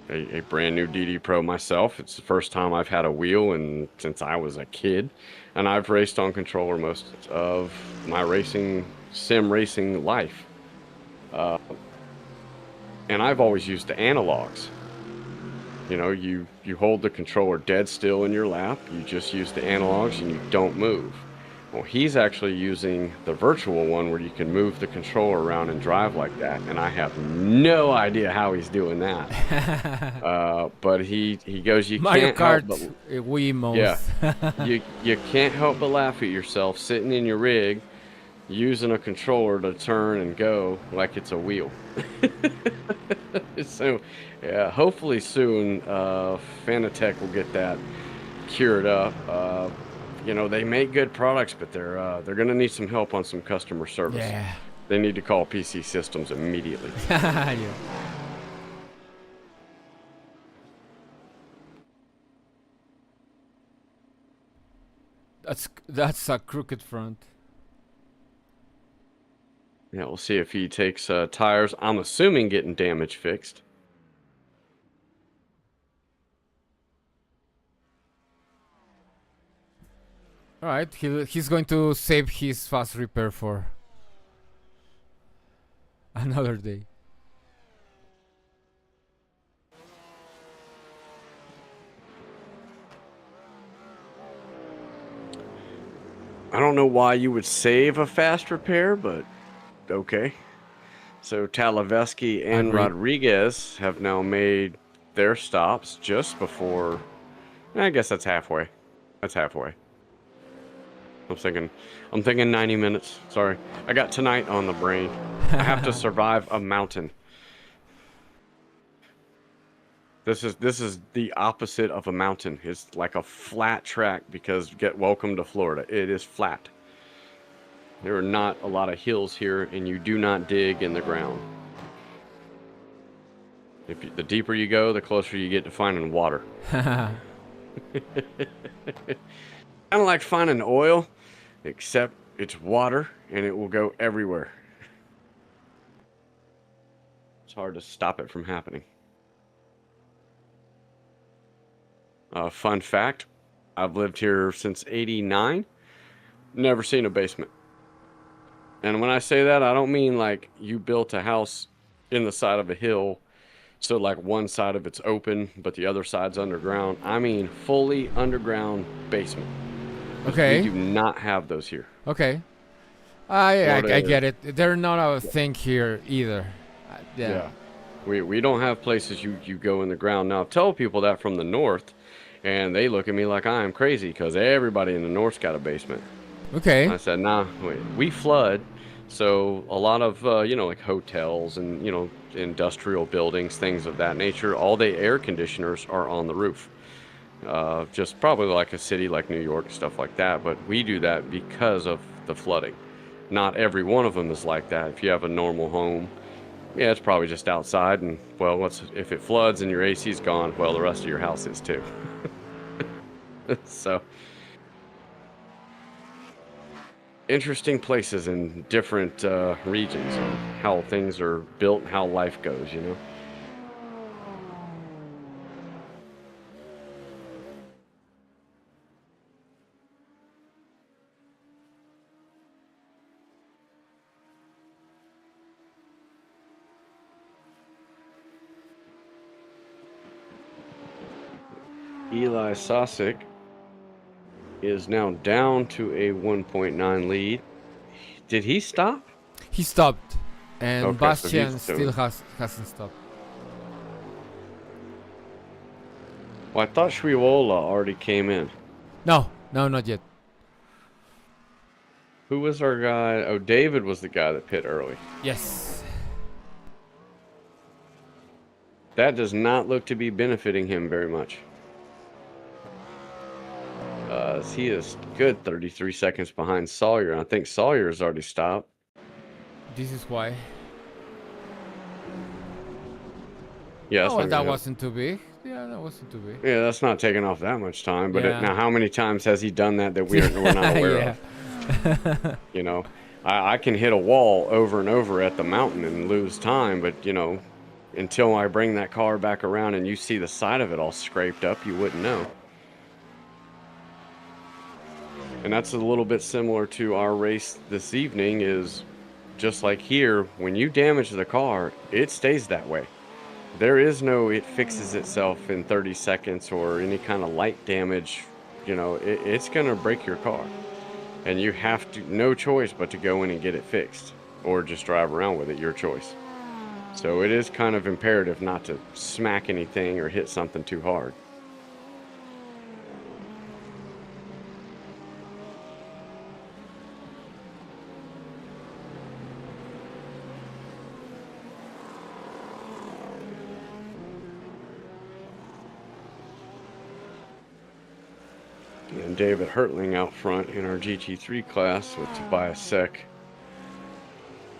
S4: a brand new DD Pro myself. It's the first time I've had a wheel since I was a kid, and I've raced on controller most of my sim racing life. And I've always used the analogs. You hold the controller dead still in your lap. You just use the analogs and you don't move. Well, he's actually using the virtual one where you can move the controller around and drive like that, and I have no idea how he's doing that. But he goes, you
S5: Mario
S4: can't
S5: Kart,
S4: help but
S5: Wiimote.
S4: yeah, you can't help but laugh at yourself sitting in your rig using a controller to turn and go like it's a wheel. So yeah, hopefully soon Fanatec will get that cured up. They make good products, but they're gonna need some help on some customer service.
S5: Yeah.
S4: They need to call Peacey Systems immediately.
S5: Yeah. That's a crooked front.
S4: Yeah, we'll see if he takes tires. I'm assuming getting damage fixed.
S5: All right, he's going to save his fast repair for another day.
S4: don't know why you would save a fast repair, but okay. So Talavesky and
S5: Agreed.
S4: Rodriguez have now made their stops just before. I guess that's halfway. That's halfway. I'm thinking 90 minutes. Sorry. I got tonight on the brain. I have to survive a mountain. This is the opposite of a mountain. It's like a flat track because welcome to Florida. It is flat. There are not a lot of hills here, and you do not dig in the ground. The deeper you go, the closer you get to finding water. Kind of like finding oil, except it's water, and it will go everywhere. It's hard to stop it from happening. Fun fact, I've lived here since '89, never seen a basement. And when I say that, I don't mean like you built a house in the side of a hill, so like one side of it's open, but the other side's underground. I mean fully underground basement.
S5: Okay.
S4: We do not have those here.
S5: Okay. I
S4: Florida
S5: get it. They're not a thing here either. Yeah.
S4: We don't have places you go in the ground. Now, I tell people that from the north, and they look at me like I am crazy because everybody in the north's got a basement.
S5: Okay.
S4: I said, nah, we flood. So a lot of, like hotels and, industrial buildings, things of that nature, all the air conditioners are on the roof. Just probably like a city like New York, stuff like that. But we do that because of the flooding. Not every one of them is like that. If you have a normal home, yeah, it's probably just outside. And, well, if it floods and your AC's gone, well, the rest of your house is too. So, interesting places in different regions and how things are built and how life goes, Eli Sosik is now down to a 1.9 lead. Did he stop?
S5: He stopped, and
S4: Okay, so
S5: Bastian
S4: he's
S5: still hasn't stopped.
S4: Well, I thought Shriola already came in.
S5: No, not yet.
S4: Who was our guy? Oh, David was the guy that pit early.
S5: Yes.
S4: That does not look to be benefiting him very much. He is good 33 seconds behind Sawyer, and I think Sawyer has already stopped.
S5: This is why.
S4: Yeah,
S5: Oh, that wasn't too big. Yeah, that wasn't too big.
S4: Yeah, that's not taking off that much time. But
S5: Yeah.
S4: now, how many times has he done that we're not aware of? I can hit a wall over and over at the mountain and lose time, but until I bring that car back around and you see the side of it all scraped up, you wouldn't know. And that's a little bit similar to our race this evening. Is just like here, when you damage the car, it stays that way. There is no it fixes itself in 30 seconds or any kind of light damage. It's going to break your car. And you have no choice but to go in and get it fixed. Or just drive around with it, your choice. So it is kind of imperative not to smack anything or hit something too hard. And David Hertling out front in our GT3 class with Tobias Sek.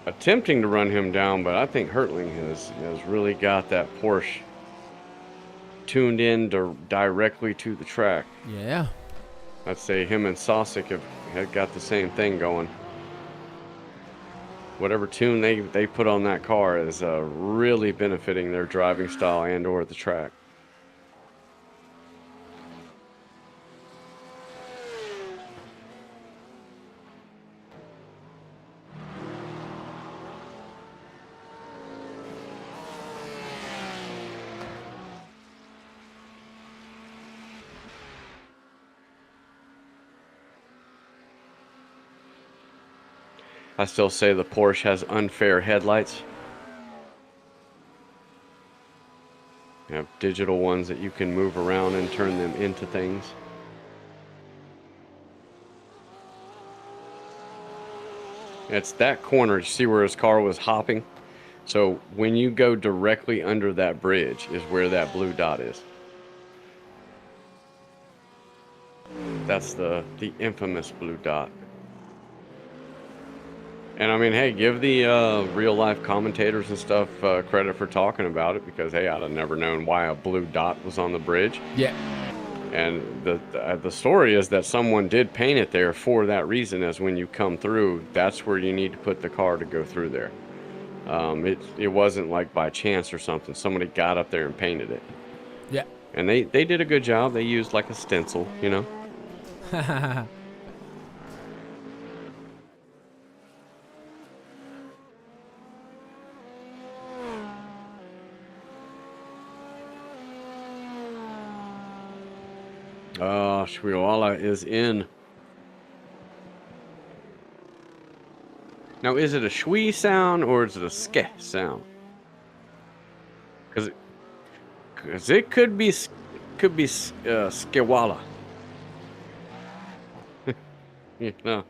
S4: Attempting to run him down, but I think Hertling has really got that Porsche tuned in directly to the track.
S5: Yeah.
S4: I'd say him and Sosik have got the same thing going. Whatever tune they put on that car is really benefiting their driving style and or the track. I still say the Porsche has unfair headlights. You have digital ones that you can move around and turn them into things. It's that corner. You see where his car was hopping? So when you go directly under that bridge is where that blue dot is. That's the infamous blue dot. And I mean, hey, give the real life commentators and stuff credit for talking about it, because hey, I'd have never known why a blue dot was on the bridge.
S5: Yeah.
S4: And the story is that someone did paint it there for that reason, as when you come through, that's where you need to put the car to go through there. It wasn't like by chance or something. Somebody got up there and painted it.
S5: Yeah.
S4: And they did a good job. They used like a stencil, you know. Shwiwala is in. Now, is it a shwi sound or is it a ske sound? Because it could be skewala. No.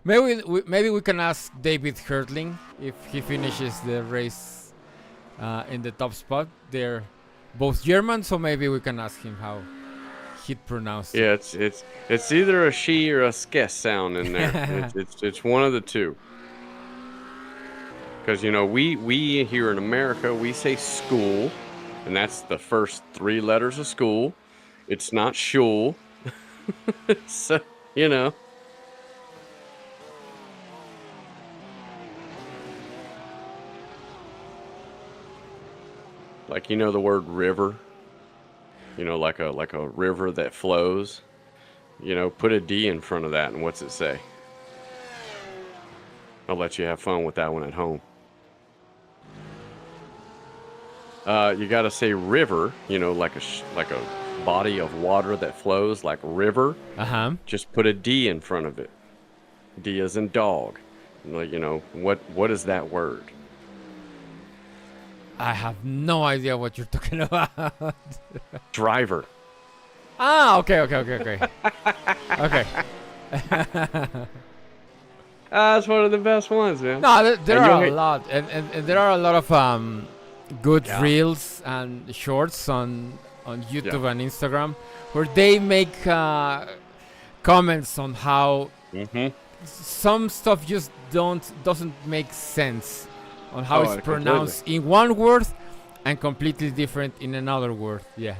S5: Maybe we can ask David Hertling if he finishes the race in the top spot. They're both German, so maybe we can ask him how he'd pronounce it.
S4: Yeah, it's either a she or a ske sound in there. it's one of the two. Because you know we here in America we say school, and that's the first 3 letters of school. It's not shul. So you know. Like, you know, the word river, you know, like a river that flows, you know, put a D in front of that, and what's it say? I'll let you have fun with that one at home. You got to say river, you know, like a body of water that flows, like river. Just put a D in front of it. D as in dog. Like, you know, what is that word?
S5: I have no idea what you're talking about.
S4: Driver.
S5: Ah, okay. Okay.
S4: That's one of the best ones, man.
S5: No, there are a lot, and there are a lot of good reels and shorts on YouTube and Instagram where they make comments on how some stuff just doesn't make sense on how it's pronounced in one word and completely different in another word. Yeah.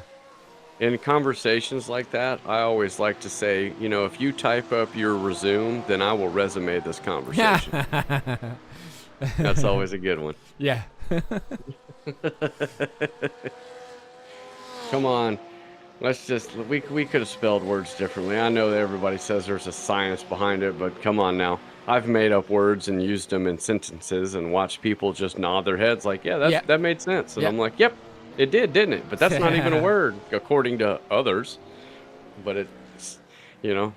S4: In conversations like that, I always like to say, you know, if you type up your resume, then I will resume this conversation. That's always a good one.
S5: Yeah.
S4: Come on. We could have spelled words differently. I know that everybody says there's a science behind it, but come on now. I've made up words and used them in sentences and watched people just nod their heads like, that made sense. And I'm like, yep, it did, didn't it? But that's not even a word according to others. But it's, you know.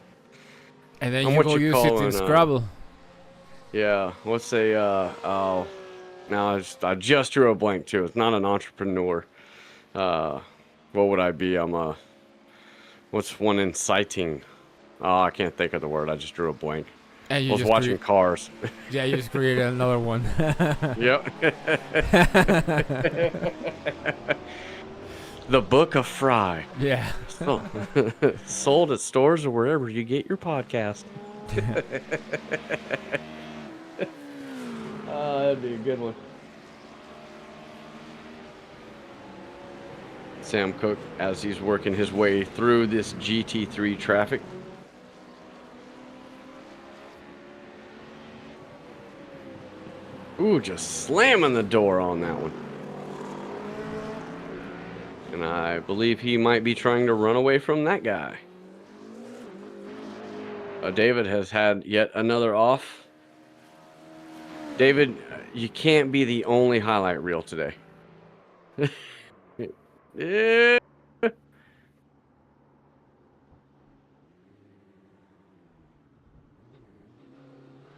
S5: And then you go use it in Scrabble.
S4: Yeah, let's say, now I just drew a blank too. It's not an entrepreneur. What would I be? What's one inciting? Oh, I can't think of the word. I just drew a blank.
S5: And
S4: I was watching Cars.
S5: Yeah, you just created another one.
S4: Yep. The Book of Fry.
S5: Yeah.
S4: Sold at stores or wherever you get your podcast. That'd be a good one. Sam Cook, as he's working his way through this GT3 traffic. Ooh, just slamming the door on that one. And I believe he might be trying to run away from that guy. David has had yet another off. David, you can't be the only highlight reel today. Yeah.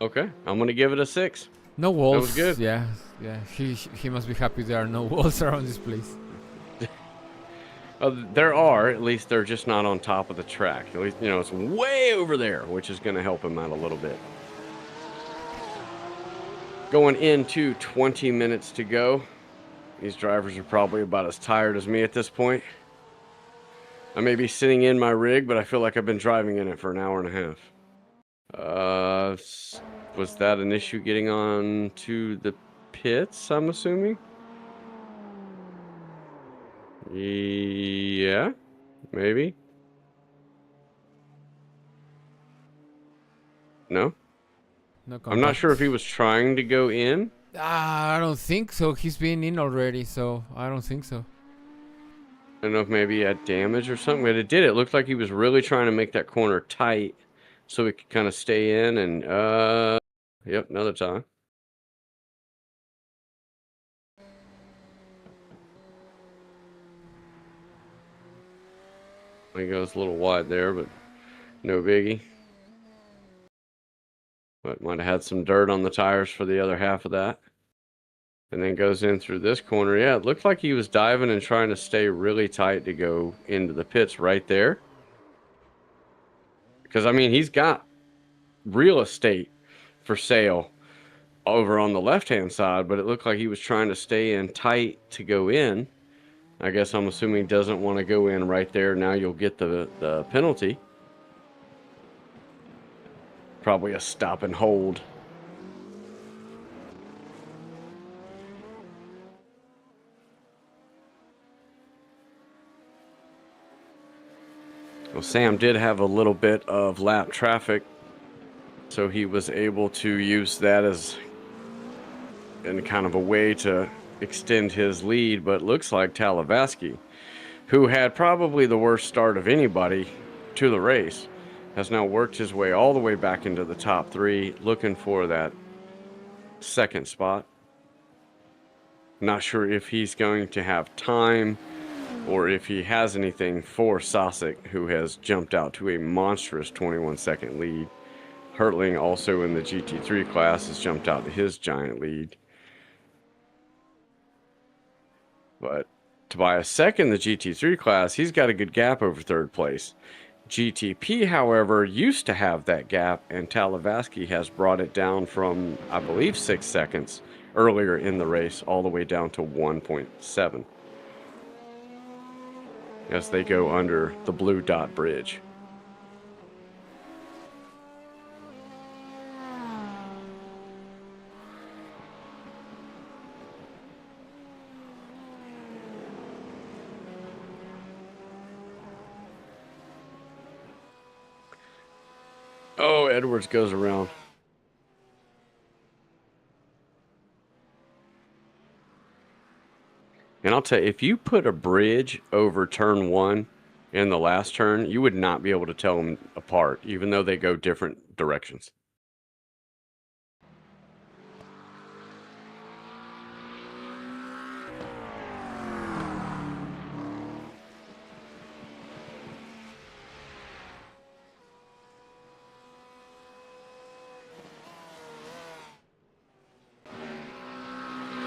S4: Okay, I'm gonna give it a 6.
S5: No walls.
S4: That was good.
S5: Yeah, yeah. He must be happy there are no walls around this place.
S4: There are, at least they're just not on top of the track. At least, it's way over there, which is going to help him out a little bit. Going into 20 minutes to go. These drivers are probably about as tired as me at this point. I may be sitting in my rig, but I feel like I've been driving in it for an hour and a half. Was that an issue getting on to the pits, I'm assuming? Yeah, maybe. No?
S5: No contact.
S4: I'm not sure if he was trying to go in.
S5: I don't think so. He's been in already, so I don't think so.
S4: I don't know if maybe he had damage or something, but it did. It looked like he was really trying to make that corner tight so he could kind of stay in and, yep, another time. He goes a little wide there, but no biggie. But might have had some dirt on the tires for the other half of that. And then goes in through this corner. Yeah, it looked like he was diving and trying to stay really tight to go into the pits right there. Because, I mean, he's got real estate for sale over on the left-hand side, but it looked like he was trying to stay in tight to go in. I guess I'm assuming he doesn't want to go in right there. Now you'll get the penalty. Probably a stop and hold. Well, Sam did have a little bit of lap traffic, so he was able to use that as in kind of a way to extend his lead. But looks like Talavaski, who had probably the worst start of anybody to the race, has now worked his way all the way back into the top 3, looking for that second spot. Not sure if he's going to have time or if he has anything for Sosic, who has jumped out to a monstrous 21-second lead. Hertling, also in the GT3 class, has jumped out to his giant lead. But Tobias second in the GT3 class, he's got a good gap over third place. GTP, however, used to have that gap, and Talavaski has brought it down from, I believe, 6 seconds earlier in the race, all the way down to 1.7. As they go under the blue dot bridge. Oh, Edwards goes around. And I'll tell you, if you put a bridge over turn 1 in the last turn, you would not be able to tell them apart, even though they go different directions.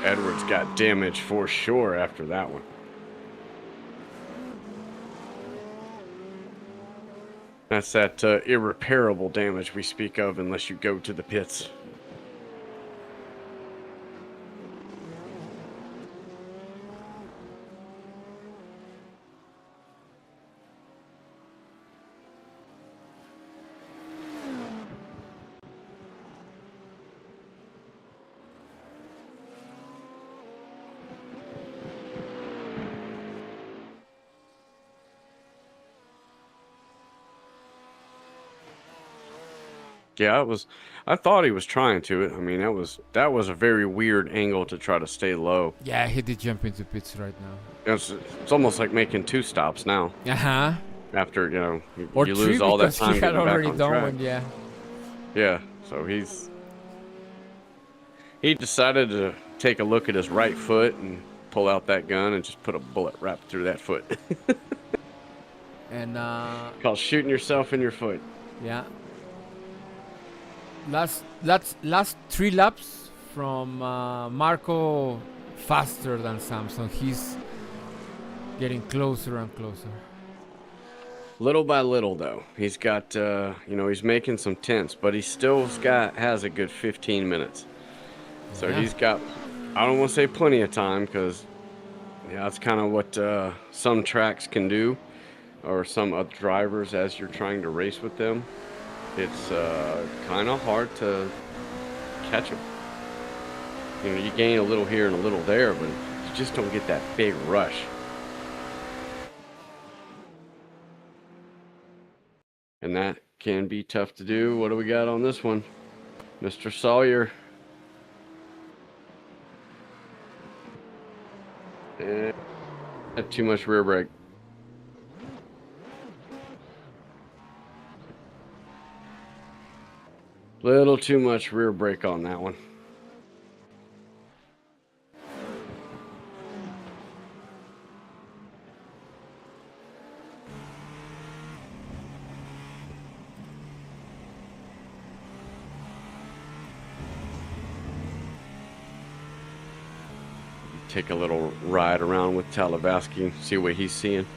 S4: Edwards got damage for sure after that one. That's that irreparable damage we speak of unless you go to the pits. Yeah, it was. I thought he was trying to it. I mean, that was a very weird angle to try to stay low.
S5: Yeah, he did jump into pits right now.
S4: It's almost like making 2 stops now.
S5: Uh-huh.
S4: After,
S5: Or
S4: you
S5: 3
S4: lose all that
S5: because
S4: time
S5: he had
S4: getting back
S5: already
S4: on
S5: done
S4: track.
S5: one, yeah.
S4: Yeah, so he decided to take a look at his right foot and pull out that gun and just put a bullet right through that foot.
S5: And
S4: Called shooting yourself in your foot.
S5: yeah. last 3 laps from Marco faster than Samson. He's getting closer and closer.
S4: Little by little, though, he's got he's making some tenths, but he still has a good 15 minutes. So
S5: Yeah.
S4: he's got, I don't want to say plenty of time, because that's kind of what some tracks can do, or some other drivers as you're trying to race with them. It's kind of hard to catch them. You gain a little here and a little there, but you just don't get that big rush. And that can be tough to do. What do we got on this one? Mr. Sawyer. And had too much rear brake. Little too much rear brake on that one. Take a little ride around with Talavaski, see what he's seeing.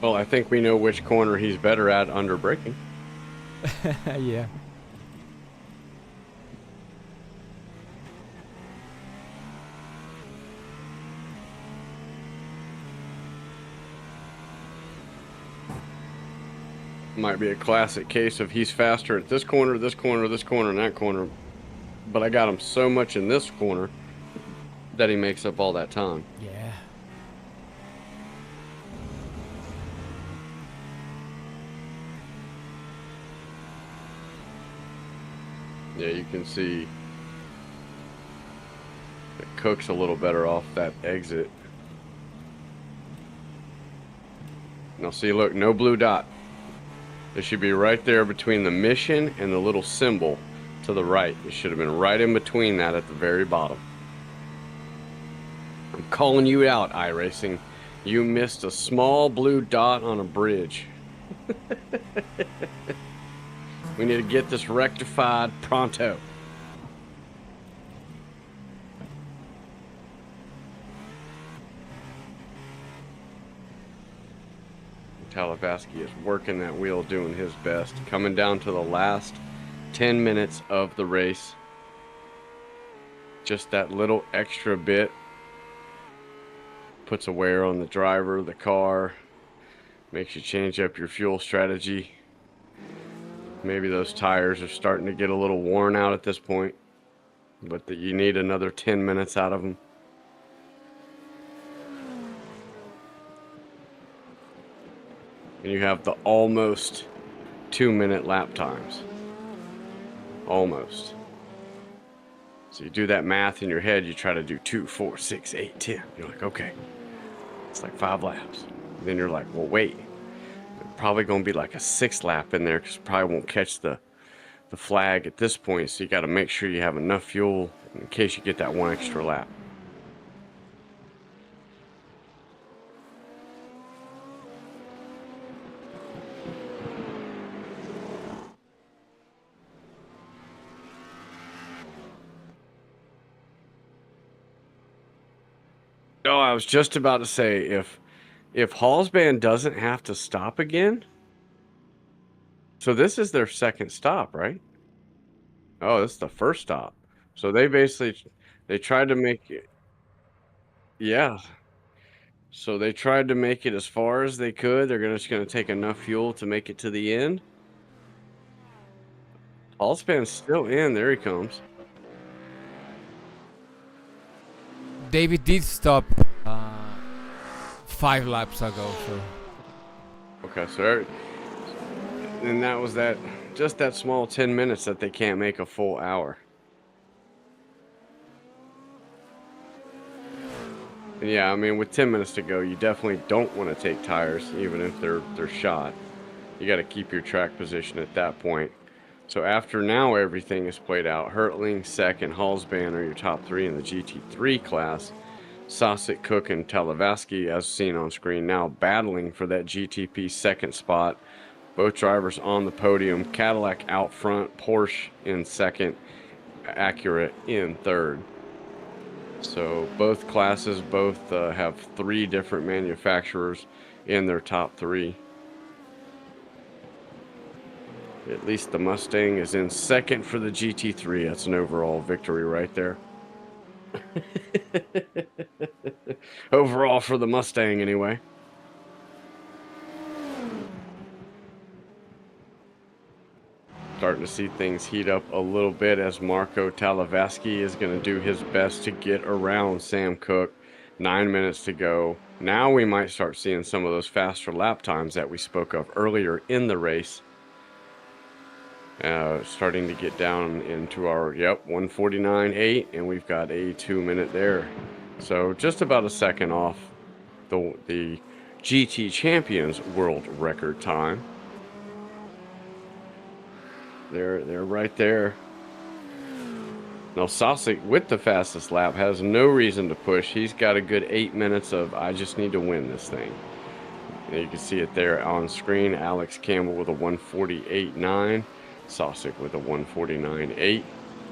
S4: Well, I think we know which corner he's better at under braking.
S5: Yeah.
S4: Might be a classic case of he's faster at this corner, this corner, this corner, and that corner. But I got him so much in this corner that he makes up all that time.
S5: Yeah.
S4: Yeah, you can see it cooks a little better off that exit. Now see, look, no blue dot. It should be right there between the mission and the little symbol to the right. It should have been right in between that at the very bottom. I'm calling you out, iRacing. You missed a small blue dot on a bridge. We need to get this rectified pronto. Talavaski is working that wheel, doing his best. Coming down to the last 10 minutes of the race. Just that little extra bit puts a wear on the driver, the car, makes you change up your fuel strategy. Maybe those tires are starting to get a little worn out at this point, but that you need another 10 minutes out of them. And you have the almost 2-minute lap times. Almost. So you do that math in your head, you try to do 2, 4, 6, 8, 10. You're like, okay, it's like 5 laps. Then you're like, well, wait. Probably going to be like a 6th lap in there, because you probably won't catch the flag at this point. So you got to make sure you have enough fuel in case you get that 1 extra lap. Oh, I was just about to say, if Hallsband doesn't have to stop again, so this is their second stop, right? Oh, this is the first stop. So they tried to make it, yeah. So they tried to make it as far as they could. Just gonna take enough fuel to make it to the end. Hallspan's still in. There he comes.
S5: David did stop 5 laps ago, so
S4: Okay, so and that was just that small 10 minutes that they can't make a full hour. And yeah, I mean, with 10 minutes to go, you definitely don't want to take tires, even if they're shot. You got to keep your track position at that point. So after now everything is played out, Hertling second, Hallsband are your top three in the GT3 class. Sosic, Cook, and Talavaski, as seen on screen, now battling for that GTP second spot. Both drivers on the podium. Cadillac out front, Porsche in second, Acura in third. So both classes have 3 different manufacturers in their top 3. At least the Mustang is in second for the GT3. That's an overall victory right there. Overall for the Mustang, anyway. Starting to see things heat up a little bit as Marco Talavaski is going to do his best to get around Sam Cook. 9 minutes to go. Now we might start seeing some of those faster lap times that we spoke of earlier in the race. Starting to get down into our 1:49.8, and we've got a 2 minute there. So just about a second off the GT Champions world record time. They're right there. Now Sosic, with the fastest lap, has no reason to push. He's got a good 8 minutes of I just need to win this thing. And you can see it there on screen. Alex Campbell with a 1:48.9. Sosic with a 1:49.8.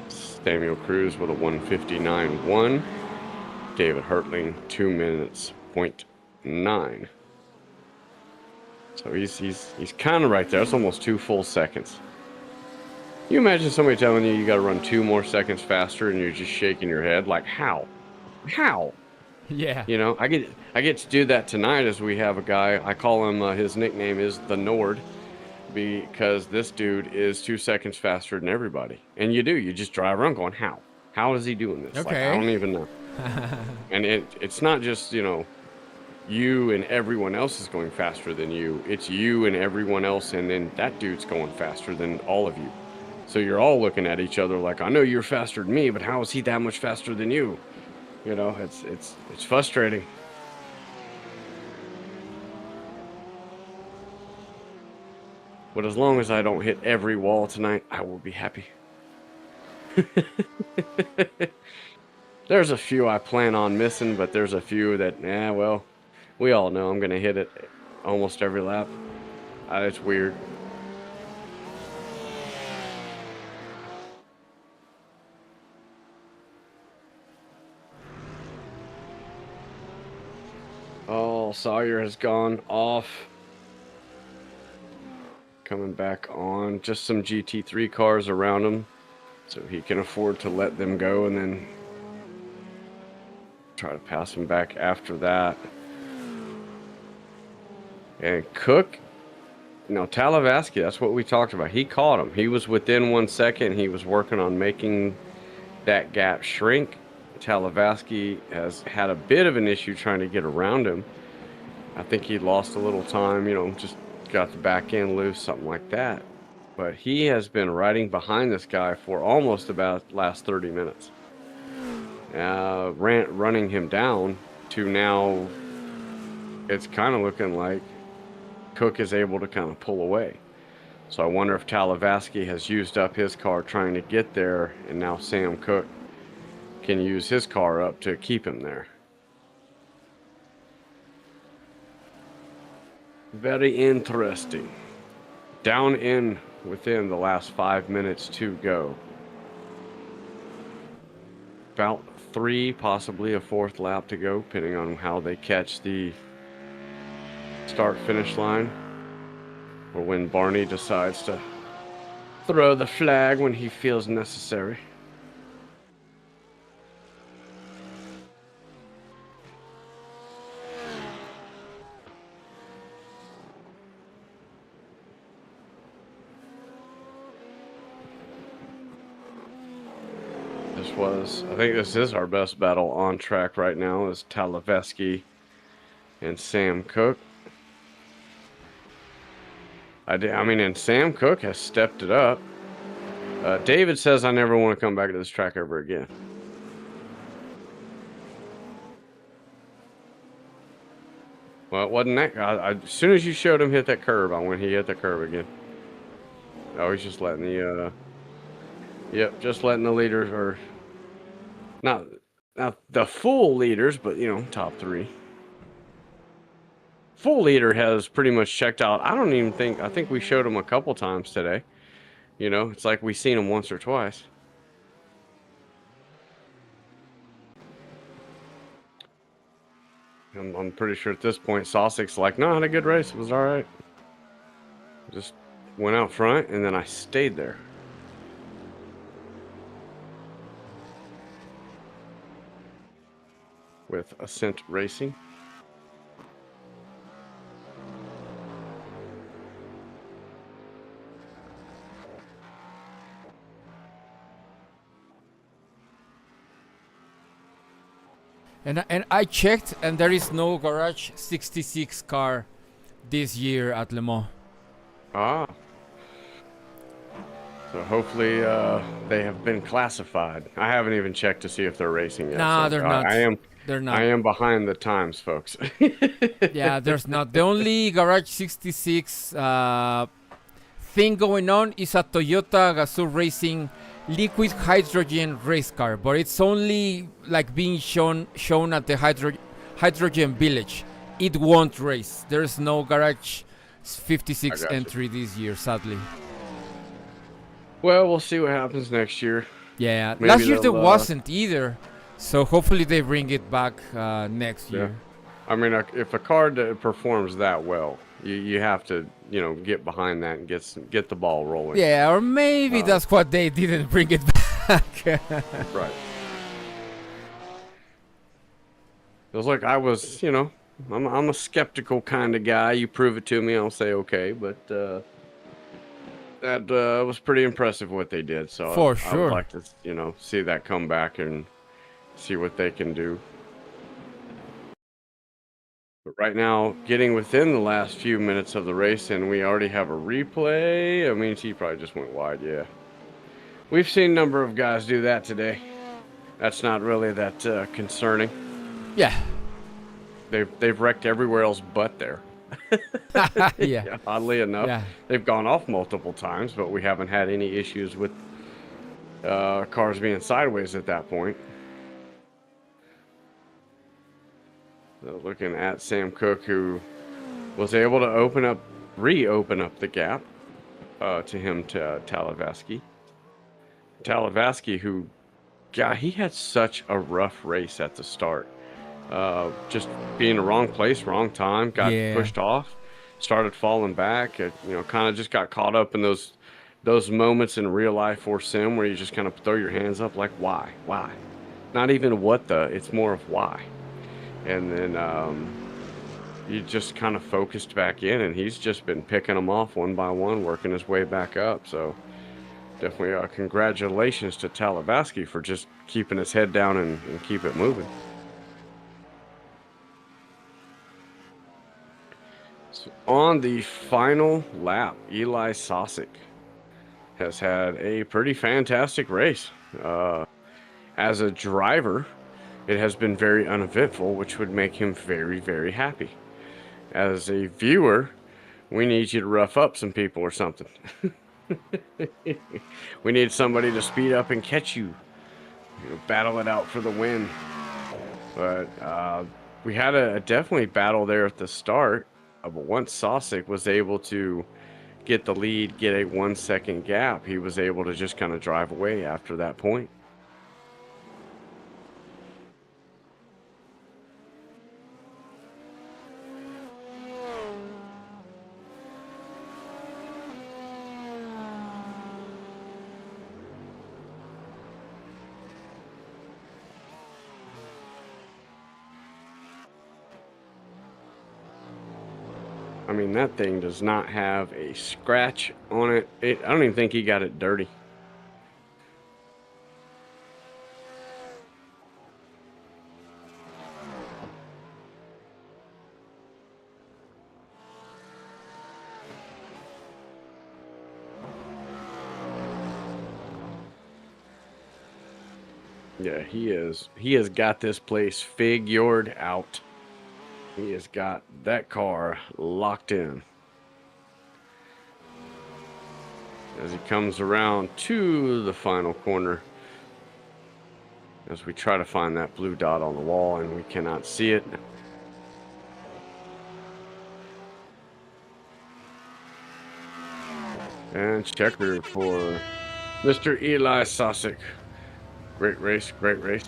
S4: Samuel Cruz with a 1:59.1. David Hertling 2 minutes 0.9. So he's kind of right there. That's almost 2 full seconds. You imagine somebody telling you got to run 2 more seconds faster, and you're just shaking your head like, how?
S5: yeah.
S4: You know, I get to do that tonight as we have a guy. I call him. His nickname is the Nord, because this dude is 2 seconds faster than everybody. And you just drive around going, how? How is he doing this?
S5: Okay.
S4: Like, I don't even know. And it's not just, you and everyone else is going faster than you. It's you and everyone else, and then that dude's going faster than all of you. So you're all looking at each other like, I know you're faster than me, but how is he that much faster than you? It's frustrating. But as long as I don't hit every wall tonight, I will be happy. There's a few I plan on missing, but there's a few that, well, we all know I'm going to hit it almost every lap. It's weird. Oh, Sawyer has gone off. Coming back on. Just some GT3 cars around him, so he can afford to let them go and then try to pass him back after that. And Cook, Talavaski, that's what we talked about. He caught him. He was within 1 second. He was working on making that gap shrink. Talavaski has had a bit of an issue trying to get around him. I think he lost a little time, just got the back end loose, something like that. But he has been riding behind this guy for almost about the last 30 minutes. Running him down to now, it's kind of looking like Cook is able to kind of pull away. So I wonder if Talavaski has used up his car trying to get there, and now Sam Cook can use his car up to keep him there. Very interesting. Down in within the last 5 minutes to go. About 3, possibly a 4th lap to go, depending on how they catch the start-finish line, or when Barney decides to throw the flag when he feels necessary. I think this is our best battle on track right now, is Talavesky and Sam Cook. I mean, and Sam Cook has stepped it up. David says, I never want to come back to this track ever again. Well, it wasn't that. As soon as you showed him hit that curve, I went, he hit the curve again. Oh, he's just letting the, yep, just letting the leaders, or not the full leaders, but, you know, top 3. Full leader has pretty much checked out. I think we showed him a couple times today. You know, it's like we've seen him once or twice. I'm pretty sure at this point, Sossik's like, no, I had a good race. It was all right. Just went out front, and then I stayed there. With Ascent Racing.
S5: And I checked, and there is no Garage 66 car this year at Le Mans.
S4: Ah. So hopefully they have been classified. I haven't even checked to see if they're racing yet.
S5: Nah,
S4: so
S5: they're not. They're not.
S4: I am behind the times, folks.
S5: Yeah, there's not. The only Garage 66 thing going on is a Toyota Gazoo Racing liquid hydrogen race car, but it's only like being shown at the hydrogen village. It won't race. There's no Garage 56 entry this year, sadly.
S4: Well, we'll see what happens next year.
S5: Yeah,
S4: Maybe
S5: last year there wasn't either, so hopefully they bring it back next year.
S4: I mean, if a car performs that well, you have to, you know, get behind that and get the ball rolling.
S5: Yeah, or maybe that's what they didn't bring it back.
S4: Right. It was like I was, you know, I'm a skeptical kind of guy. You prove it to me, I'll say okay. But that was pretty impressive what they did. So
S5: For
S4: I
S5: sure.
S4: would like to, you know, see that come back and see what they can do. But right now, getting within the last few minutes of the race, and we already have a replay. I mean, he probably just went wide, yeah. We've seen a number of guys do that today. That's not really that concerning.
S5: Yeah.
S4: They've wrecked everywhere else but there.
S5: Yeah.
S4: Oddly enough,
S5: Yeah.
S4: they've gone off multiple times, but we haven't had any issues with cars being sideways at that point. So looking at Sam Cook, who was able to reopen up the gap to Talavesky. Talavesky, who, God, he had such a rough race at the start. Just being in the wrong place, wrong time, got pushed off, started falling back. You know, kind of just got caught up in those moments in real life or sim where you just kind of throw your hands up like, why? Not even it's more of why. And then he just kind of focused back in, and he's just been picking them off one by one, working his way back up. So definitely congratulations to Talavesky for just keeping his head down and keep it moving. So on the final lap, Eli Sossick has had a pretty fantastic race. As a driver, it has been very uneventful, which would make him very, very happy. As a viewer, we need you to rough up some people or something. We need somebody to speed up and catch you. You know, battle it out for the win. But we had a definitely battle there at the start. But once Sossick was able to get the lead, get a 1 second gap, he was able to just kind of drive away after that point. I mean, that thing does not have a scratch on it. I don't even think he got it dirty. Yeah, he has got this place figured out. He has got that car locked in. As he comes around to the final corner, as we try to find that blue dot on the wall and we cannot see it. And checker for Mr. Eli Sosik. Great race, great race.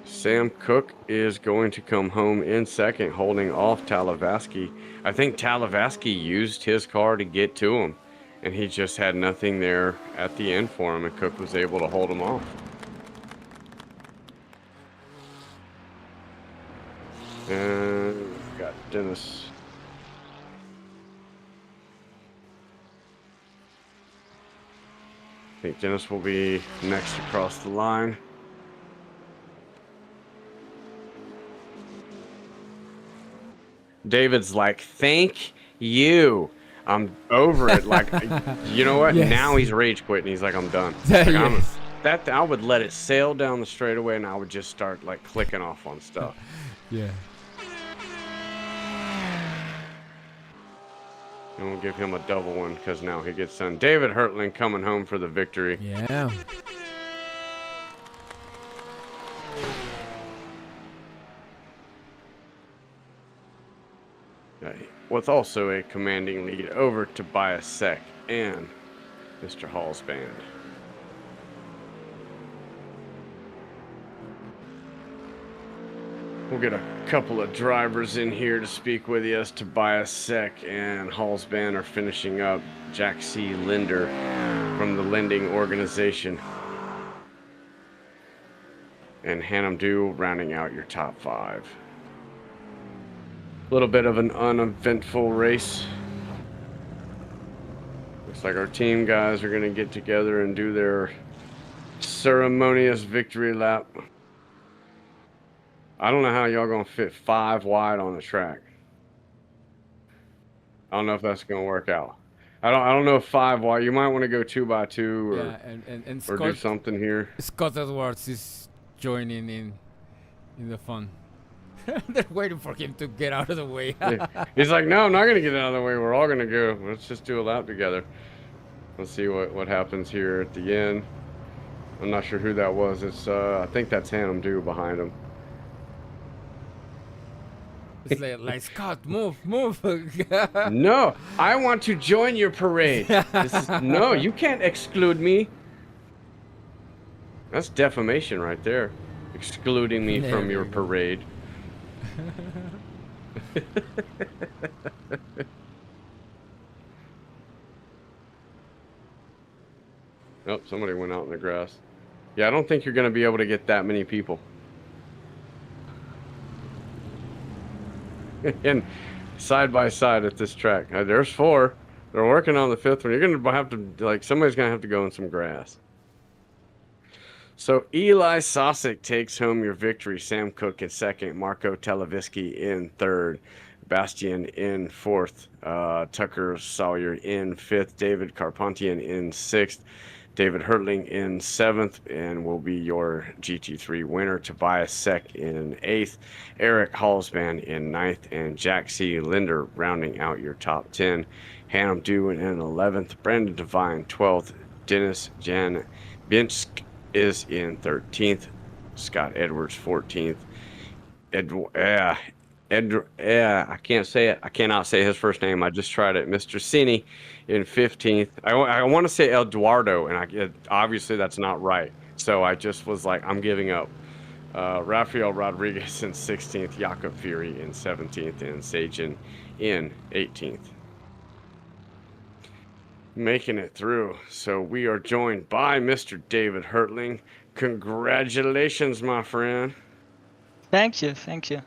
S4: Sam Cook is going to come home in second, holding off Talavaski. I think Talavaski used his car to get to him, and he just had nothing there at the end for him, and Cook was able to hold him off. And we've got Dennis. I think Dennis will be next across the line. David's like, thank you. I'm over it. Like, you know what?
S5: Yes.
S4: Now he's rage quitting. He's like, I'm done.
S5: Yes.
S4: I would let it sail down the straightaway, and I would just start like clicking off on stuff.
S5: Yeah.
S4: And we'll give him a double one because now he gets done. David Hertling coming home for the victory.
S5: Yeah.
S4: With also a commanding lead over Tobias Sek and Mr. Hall's band. We'll get a couple of drivers in here to speak with you as Tobias Sek and Hall's band are finishing up. Jack C. Linder from the lending organization. And Hannum Dew rounding out your top five. A little bit of an uneventful race. Looks like our team guys are going to get together and do their ceremonious victory lap. I don't know how y'all going to fit 5 wide on the track. I don't know if that's going to work out. I don't know if 5 wide. You might want to go 2 by 2 or,
S5: Yeah, and
S4: or do something here.
S5: Scott Edwards is joining in the fun. They're waiting for him to get out of the way.
S4: He's like, no, I'm not going to get out of the way. We're all going to go. Let's just do a lap together. Let's see what happens here at the end. I'm not sure who that was. It's I think that's Hannum Dew behind him.
S5: It's like Scott, move.
S4: No, I want to join your parade. No, you can't exclude me. That's defamation right there. Excluding me from your parade. Oh, somebody went out in the grass. Yeah, I don't think you're going to be able to get that many people. And side by side at this track. There's 4. They're working on the 5th one. You're going to have to, like, somebody's going to have to go in some grass. So Eli Sosik takes home your victory. Sam Cook in second. Marco Televisky in third. Bastian in fourth. Tucker Sawyer in fifth. David Carpentian in sixth. David Hertling in seventh and will be your GT3 winner. Tobias Sek in eighth. Eric Hallsband in ninth. And Jack C. Linder rounding out your top 10. Hannum Dew in 11th. Brandon Devine 12th. Dennis Jan Binsk is in 13th. Scott Edwards 14th. I can't say it. I cannot say his first name. I just tried it. Mr. Cini in 15th. I want to say Eduardo, and obviously that's not right. So I just was like, I'm giving up. Rafael Rodriguez in 16th. Jakob Fury in 17th. And Sajin in 18th. Making it through. So we are joined by Mr. David Hertling. Congratulations, my friend.
S6: Thank you, thank you.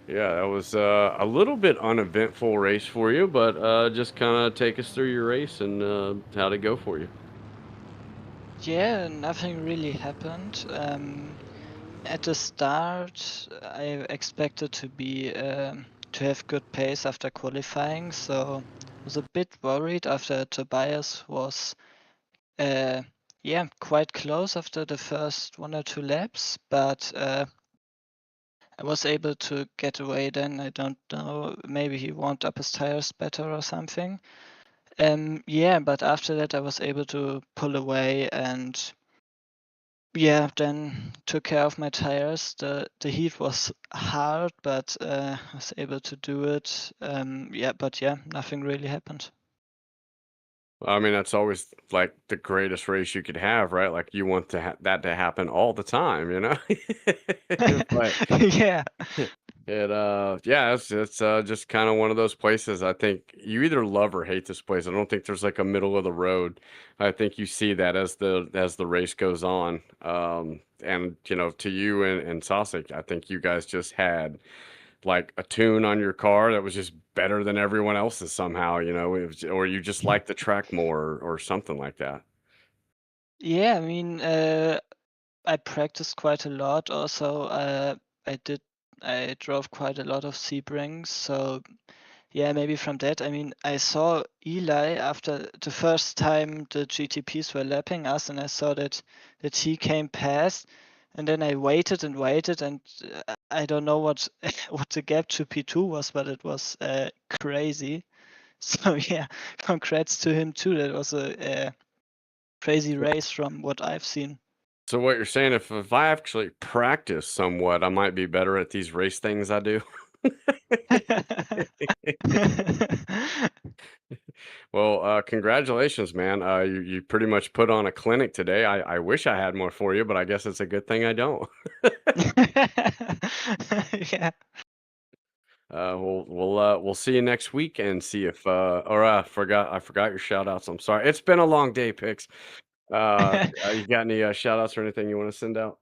S4: Yeah, that was a little bit uneventful race for you, but just kind of take us through your race and how'd it go for you?
S6: Yeah, nothing really happened. At the start, I expected to have good pace after qualifying, so was a bit worried after Tobias was yeah, quite close after the first 1 or 2 laps, but I was able to get away then. I don't know, maybe he warmed up his tires better or something. Yeah, but after that I was able to pull away and yeah, then took care of my tires. The heat was hard, but I was able to do it. Yeah, but yeah, nothing really happened.
S4: I mean, that's always like the greatest race you could have, right? Like you want that to happen all the time, you know? But
S6: Yeah.
S4: yeah, it's just kind of one of those places. I think you either love or hate this place. I don't think there's like a middle of the road. I think you see that as the race goes on. And you know, to you and Sasek, I think you guys just had like a tune on your car that was just better than everyone else's somehow, you know, or you just like the track more or something like that.
S6: Yeah, I mean, I practiced quite a lot also. I did I drove quite a lot of Sebrings, so yeah, maybe from that. I mean, I saw Eli after the first time the GTPs were lapping us, and I saw that he came past, and then I waited and waited, and I don't know what what the gap to P2 was, but it was crazy. So yeah, congrats to him too. That was a crazy race from what I've seen.
S4: So what you're saying, if I actually practice somewhat, I might be better at these race things I do. Well, congratulations, man. You pretty much put on a clinic today. I wish I had more for you, but I guess it's a good thing I don't.
S6: Yeah.
S4: We'll see you next week and see if or I forgot your shout outs. I'm sorry. It's been a long day, Pix. You got any shout outs or anything you want to send out?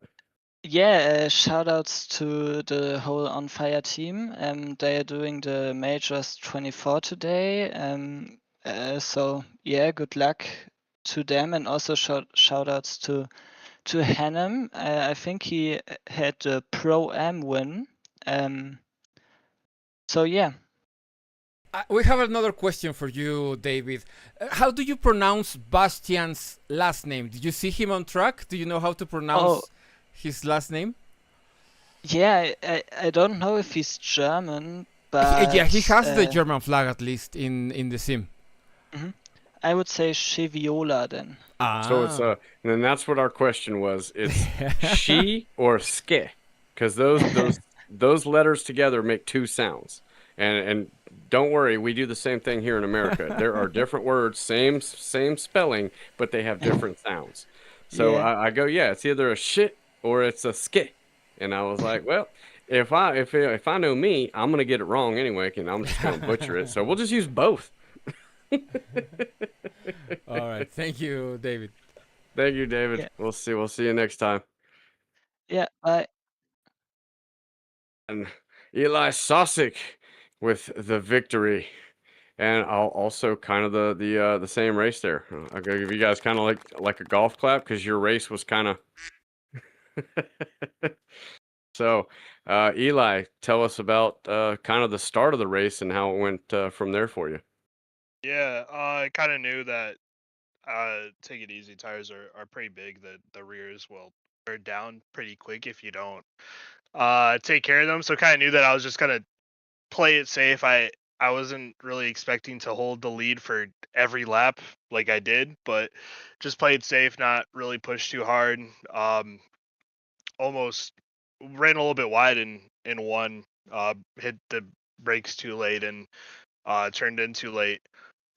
S6: Yeah, shout outs to the whole On Fire team. They are doing the Majors 24 today. So yeah, good luck to them, and also shout outs to Hannum. I think he had the Pro Am win. So yeah.
S5: We have another question for you, David. How do you pronounce Bastian's last name? Did you see him on track? Do you know how to
S6: Oh,
S5: pronounce his last name?
S6: yeah. I don't know if he's German,
S5: Yeah, he
S6: but
S5: has the German flag at least in the sim.
S6: mhm. I would say Cheviola then.
S4: So it's
S5: Ah.
S4: and then that's what our question was. It's she or ske, because those letters together make two sounds. And don't worry, we do the same thing here in America. There are different words, same spelling, but they have different sounds. So
S6: Yeah.
S4: I go, yeah, it's either a shit or it's a ske. And I was like, well, if I know me, I'm gonna get it wrong anyway, and I'm just gonna butcher it. So we'll just use both.
S5: All right. Thank you, David.
S4: Thank you, David.
S6: Yeah.
S4: We'll see you next time.
S6: Yeah. Bye.
S4: And Eli Sosik with the victory. And I'll also kind of the same race there. I'll give you guys kind of like a golf clap because your race was kind of so. Eli, tell us about kind of the start of the race and how it went from there for you.
S7: Yeah, I kind of knew that take it easy tires are pretty big. The rears will wear down pretty quick if you don't take care of them. So kind of knew that I was just gonna play it safe. I wasn't really expecting to hold the lead for every lap like I did, but just played safe, not really push too hard. Almost ran a little bit wide in one. Hit the brakes too late and turned in too late.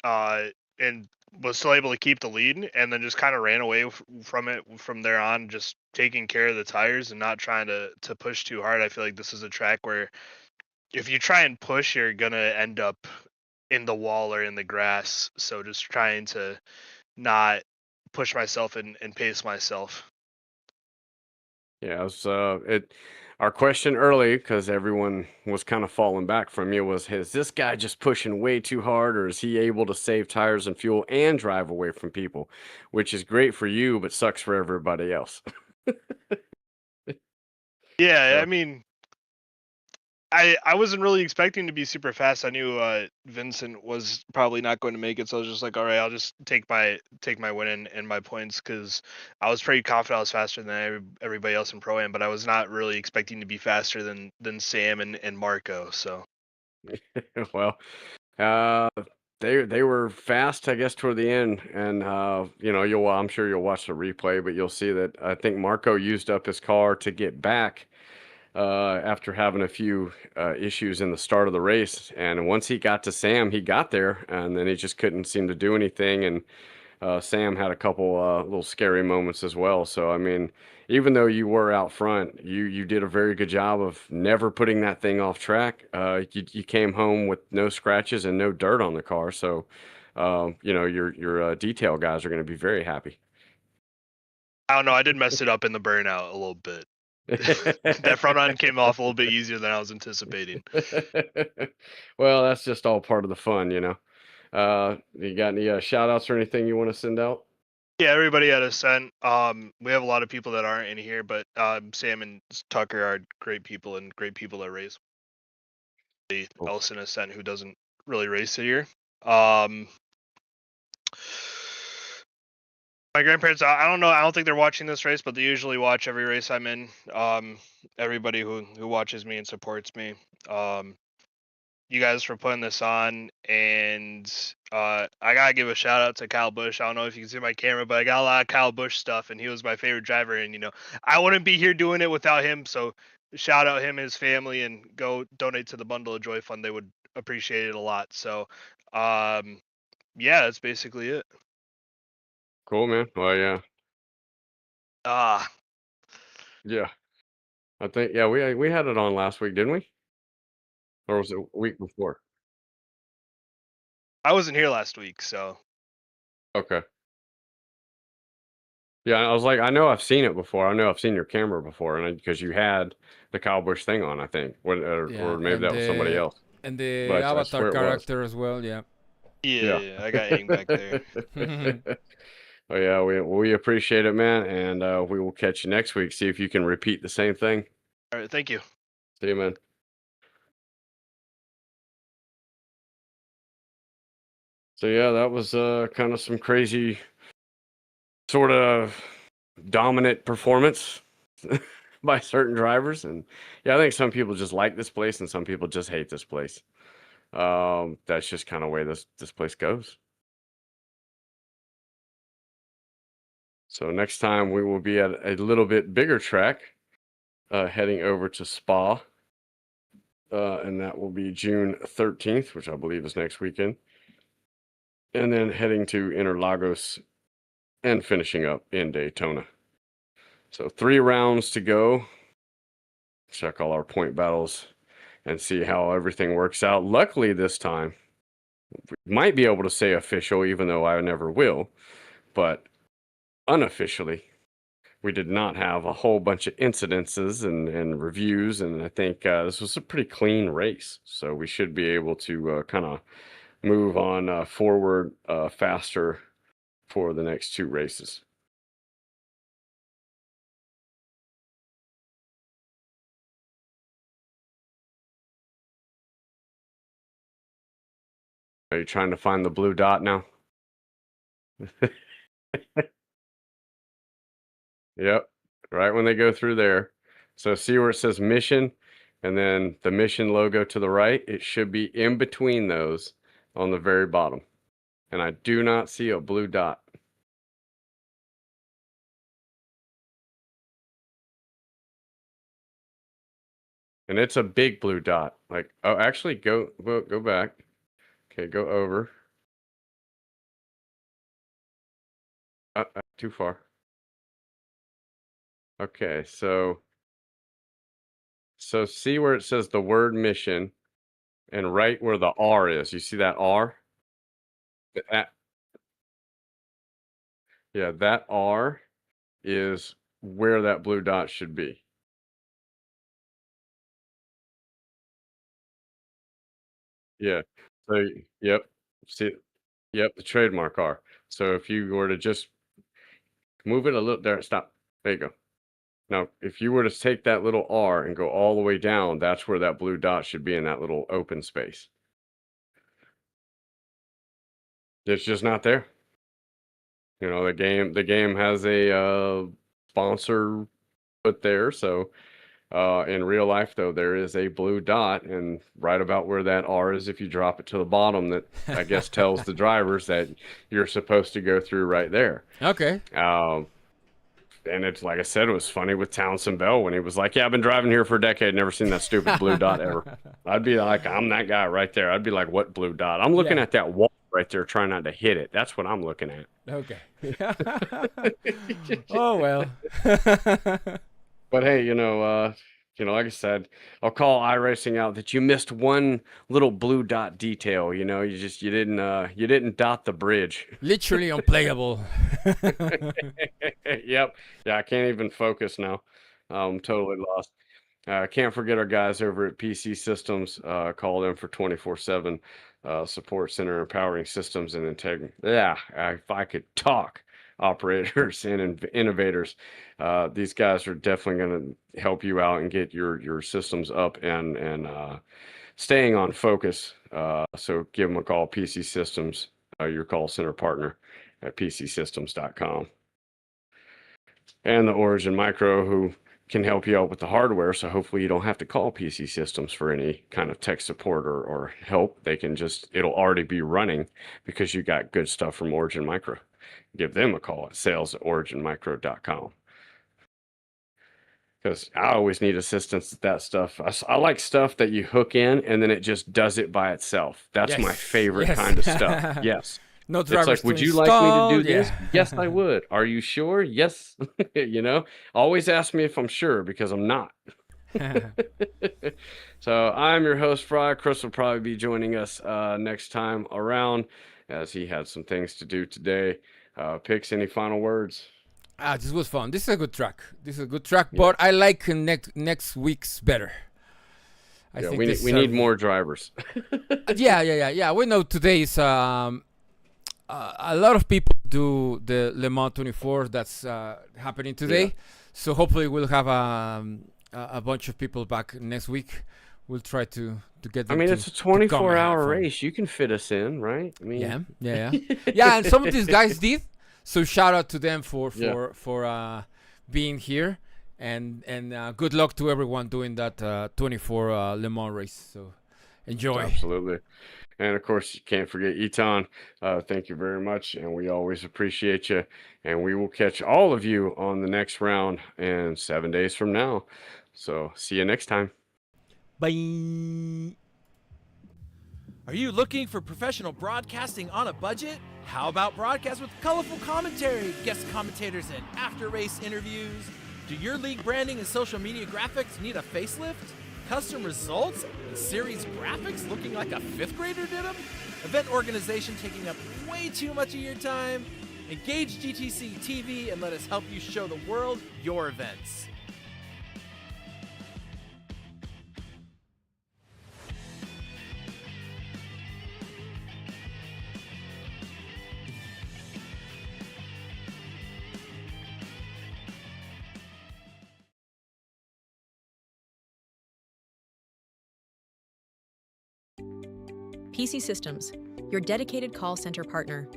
S7: And was still able to keep the lead, and then just kind of ran away from it from there on, just taking care of the tires and not trying to push too hard. I feel like this is a track where if you try and push, you're gonna end up in the wall or in the grass. So just trying to not push myself and pace myself.
S4: Yeah, it was, our question early, because everyone was kind of falling back from you, was, is this guy just pushing way too hard, or is he able to save tires and fuel and drive away from people? Which is great for you, but sucks for everybody else.
S7: Yeah,
S4: So,
S7: I mean, I wasn't really expecting to be super fast. I knew Vincent was probably not going to make it, so I was just like, all right, I'll just take my win and my points, because I was pretty confident I was faster than everybody else in Pro Am, but I was not really expecting to be faster than Sam and Marco. So
S4: well, uh, they were fast, I guess, toward the end, and I'm sure you'll watch the replay, but you'll see that I think Marco used up his car to get back after having a few issues in the start of the race. And once he got to Sam, he got there, and then he just couldn't seem to do anything. And Sam had a couple little scary moments as well. So, I mean, even though you were out front, you did a very good job of never putting that thing off track. You came home with no scratches and no dirt on the car. So, your detail guys are going to be very happy.
S7: I don't know. I did mess it up in the burnout a little bit. That front end came off a little bit easier than I was anticipating.
S4: Well, that's just all part of the fun, you know. You got any shout outs or anything you want to send out?
S7: Yeah, everybody had a sent. We have a lot of people that aren't in here, but Sam and Tucker are great people and great people that race.
S4: Cool.
S7: Else in a sent who doesn't really race it here. My grandparents, I don't know. I don't think they're watching this race, but they usually watch every race I'm in. Everybody who watches me and supports me. You guys for putting this on, and I gotta give a shout out to Kyle Busch. I don't know if you can see my camera, but I got a lot of Kyle Busch stuff, and he was my favorite driver. And I wouldn't be here doing it without him. So shout out him, his family, and go donate to the Bundle of Joy Fund. They would appreciate it a lot. So, yeah, that's basically it.
S4: Cool, man. Well, yeah.
S7: Ah,
S4: Yeah. I think, yeah, we had it on last week, didn't we? Or was it a week before?
S7: I wasn't here last week, so
S4: Okay. Yeah, I was like, I know I've seen it before. I know I've seen your camera before, and because you had the Kyle Busch thing on, I think, or maybe
S5: and
S4: that was somebody else.
S5: the
S4: But I
S5: avatar
S4: swear it was.
S5: character as well. Yeah.
S7: yeah, I got Aang back there.
S4: Oh yeah, we appreciate it, man, and we will catch you next week. See if you can repeat the same thing.
S7: All right, thank you.
S4: See you, man. So yeah, that was kind of some crazy sort of dominant performance by certain drivers, and yeah, I think some people just like this place and some people just hate this place. That's just kind of way this place goes. So next time we will be at a little bit bigger track, heading over to Spa, and that will be June 13th, which I believe is next weekend, and then heading to Interlagos and finishing up in Daytona. So 3 rounds to go. Check all our point battles and see how everything works out. Luckily this time, we might be able to say official, even though I never will, but unofficially, we did not have a whole bunch of incidences and reviews, and I think this was a pretty clean race. So we should be able to kind of move on forward faster for the next 2 races. Are you trying to find the blue dot now? Yep, right when they go through there. So see where it says mission and then the mission logo to the right? It should be in between those on the very bottom. And I do not see a blue dot. And it's a big blue dot. Like, oh, actually go back. Okay, go over. Too far. Okay, so see where it says the word mission and right where the R is. You see that R? That, yeah, that R is where that blue dot should be. Yeah. So, yep. See, yep, the trademark R. So if you were to just move it a little there, stop. There you go. Now, if you were to take that little R and go all the way down, that's where that blue dot should be in that little open space. It's just not there. You know, the game has a sponsor put there, so in real life, though, there is a blue dot, and right about where that R is, if you drop it to the bottom, that I guess tells the drivers that you're supposed to go through right there.
S5: Okay.
S4: And it's like I said, it was funny with Townsend Bell when he was like, "Yeah, I've been driving here for a decade, never seen that stupid blue dot ever." I'd be like, "I'm that guy right there." I'd be like, "What blue dot?" I'm looking at that wall right there, trying not to hit it. That's what I'm looking at.
S5: Okay. Oh well.
S4: But hey, like I said, I'll call iRacing out that you missed one little blue dot detail. You know, you didn't dot the bridge.
S5: Literally unplayable.
S4: Yep. Yeah, I can't even focus now. I'm totally lost. Can't forget our guys over at Peacey Systems. Call them for 24/7 support center, empowering systems and integrity. Yeah, if I could talk. Operators and innovators, these guys are definitely going to help you out and get your systems up and staying on focus. So give them a call, PC Systems, your call center partner at pcsystems.com. And the Origin Micro, who can help you out with the hardware. So hopefully you don't have to call PC Systems for any kind of tech support or help. It'll already be running because you got good stuff from Origin Micro. Give them a call at sales@originmicro.com. Because I always need assistance with that stuff. I like stuff that you hook in and then it just does it by itself. That's my favorite kind of stuff. Yes.
S5: No
S4: It's
S5: drivers
S4: like, would you like me to do this? Yes, I would. Are you sure? Yes. Always ask me if I'm sure because I'm not. So I'm your host, Fry. Chris will probably be joining us next time around as he had some things to do today. Picks, any final words?
S5: This was fun. This is a good track. But I like next week's better. I think
S4: we need more drivers.
S5: Yeah. We know today is a lot of people do the Le Mans 24 that's happening today. Yeah. So hopefully we'll have a bunch of people back next week. We'll try to get them.
S4: It's a 24-hour race. You can fit us in, right?
S5: Yeah. Yeah, and some of these guys did. So shout out to them for being here, and good luck to everyone doing that 24 Le Mans race. So enjoy.
S4: Absolutely. And of course, you can't forget Eton. Thank you very much, and we always appreciate you. And we will catch all of you on the next round in 7 days from now. So see you next time.
S5: Bye.
S1: Are you looking for professional broadcasting on a budget? How about broadcast with colorful commentary, guest commentators, and after-race interviews? Do your league branding and social media graphics need a facelift? Custom results and series graphics looking like a fifth grader did them? Event organization taking up way too much of your time? Engage GTC TV and let us help you show the world your events.
S2: Peacey Systems, your dedicated call center partner.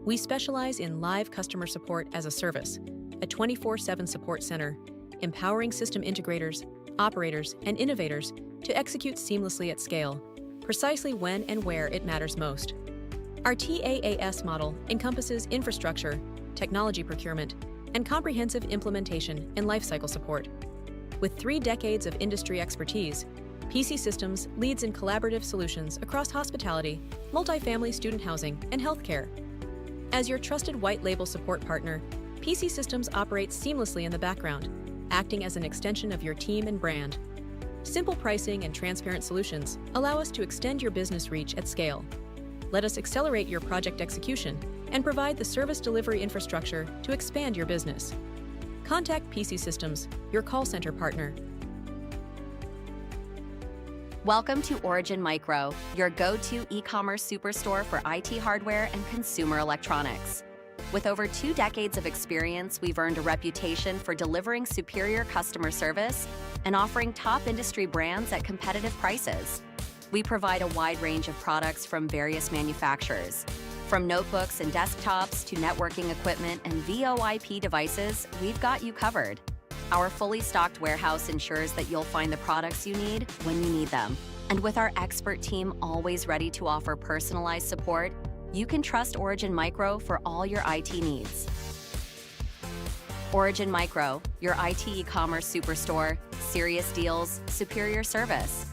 S2: We specialize in live customer support as a service, a 24/7 support center, empowering system integrators, operators, and innovators to execute seamlessly at scale, precisely when and where it matters most. Our TaaS model encompasses infrastructure, technology procurement, and comprehensive implementation and lifecycle support. With 3 decades of industry expertise, Peacey Systems leads in collaborative solutions across hospitality, multifamily student housing, and healthcare. As your trusted white label support partner, Peacey Systems operates seamlessly in the background, acting as an extension of your team and brand. Simple pricing and transparent solutions allow us to extend your business reach at scale. Let us accelerate your project execution and provide the service delivery infrastructure to expand your business. Contact Peacey Systems, your call center partner.
S3: Welcome to Origin Micro, your go-to e-commerce superstore for IT hardware and consumer electronics. With over 2 decades of experience, we've earned a reputation for delivering superior customer service and offering top industry brands at competitive prices. We provide a wide range of products from various manufacturers. From notebooks and desktops to networking equipment and VoIP devices, we've got you covered. Our fully stocked warehouse ensures that you'll find the products you need when you need them. And with our expert team always ready to offer personalized support, you can trust Origin Micro for all your IT needs. Origin Micro, your IT e-commerce superstore, serious deals, superior service.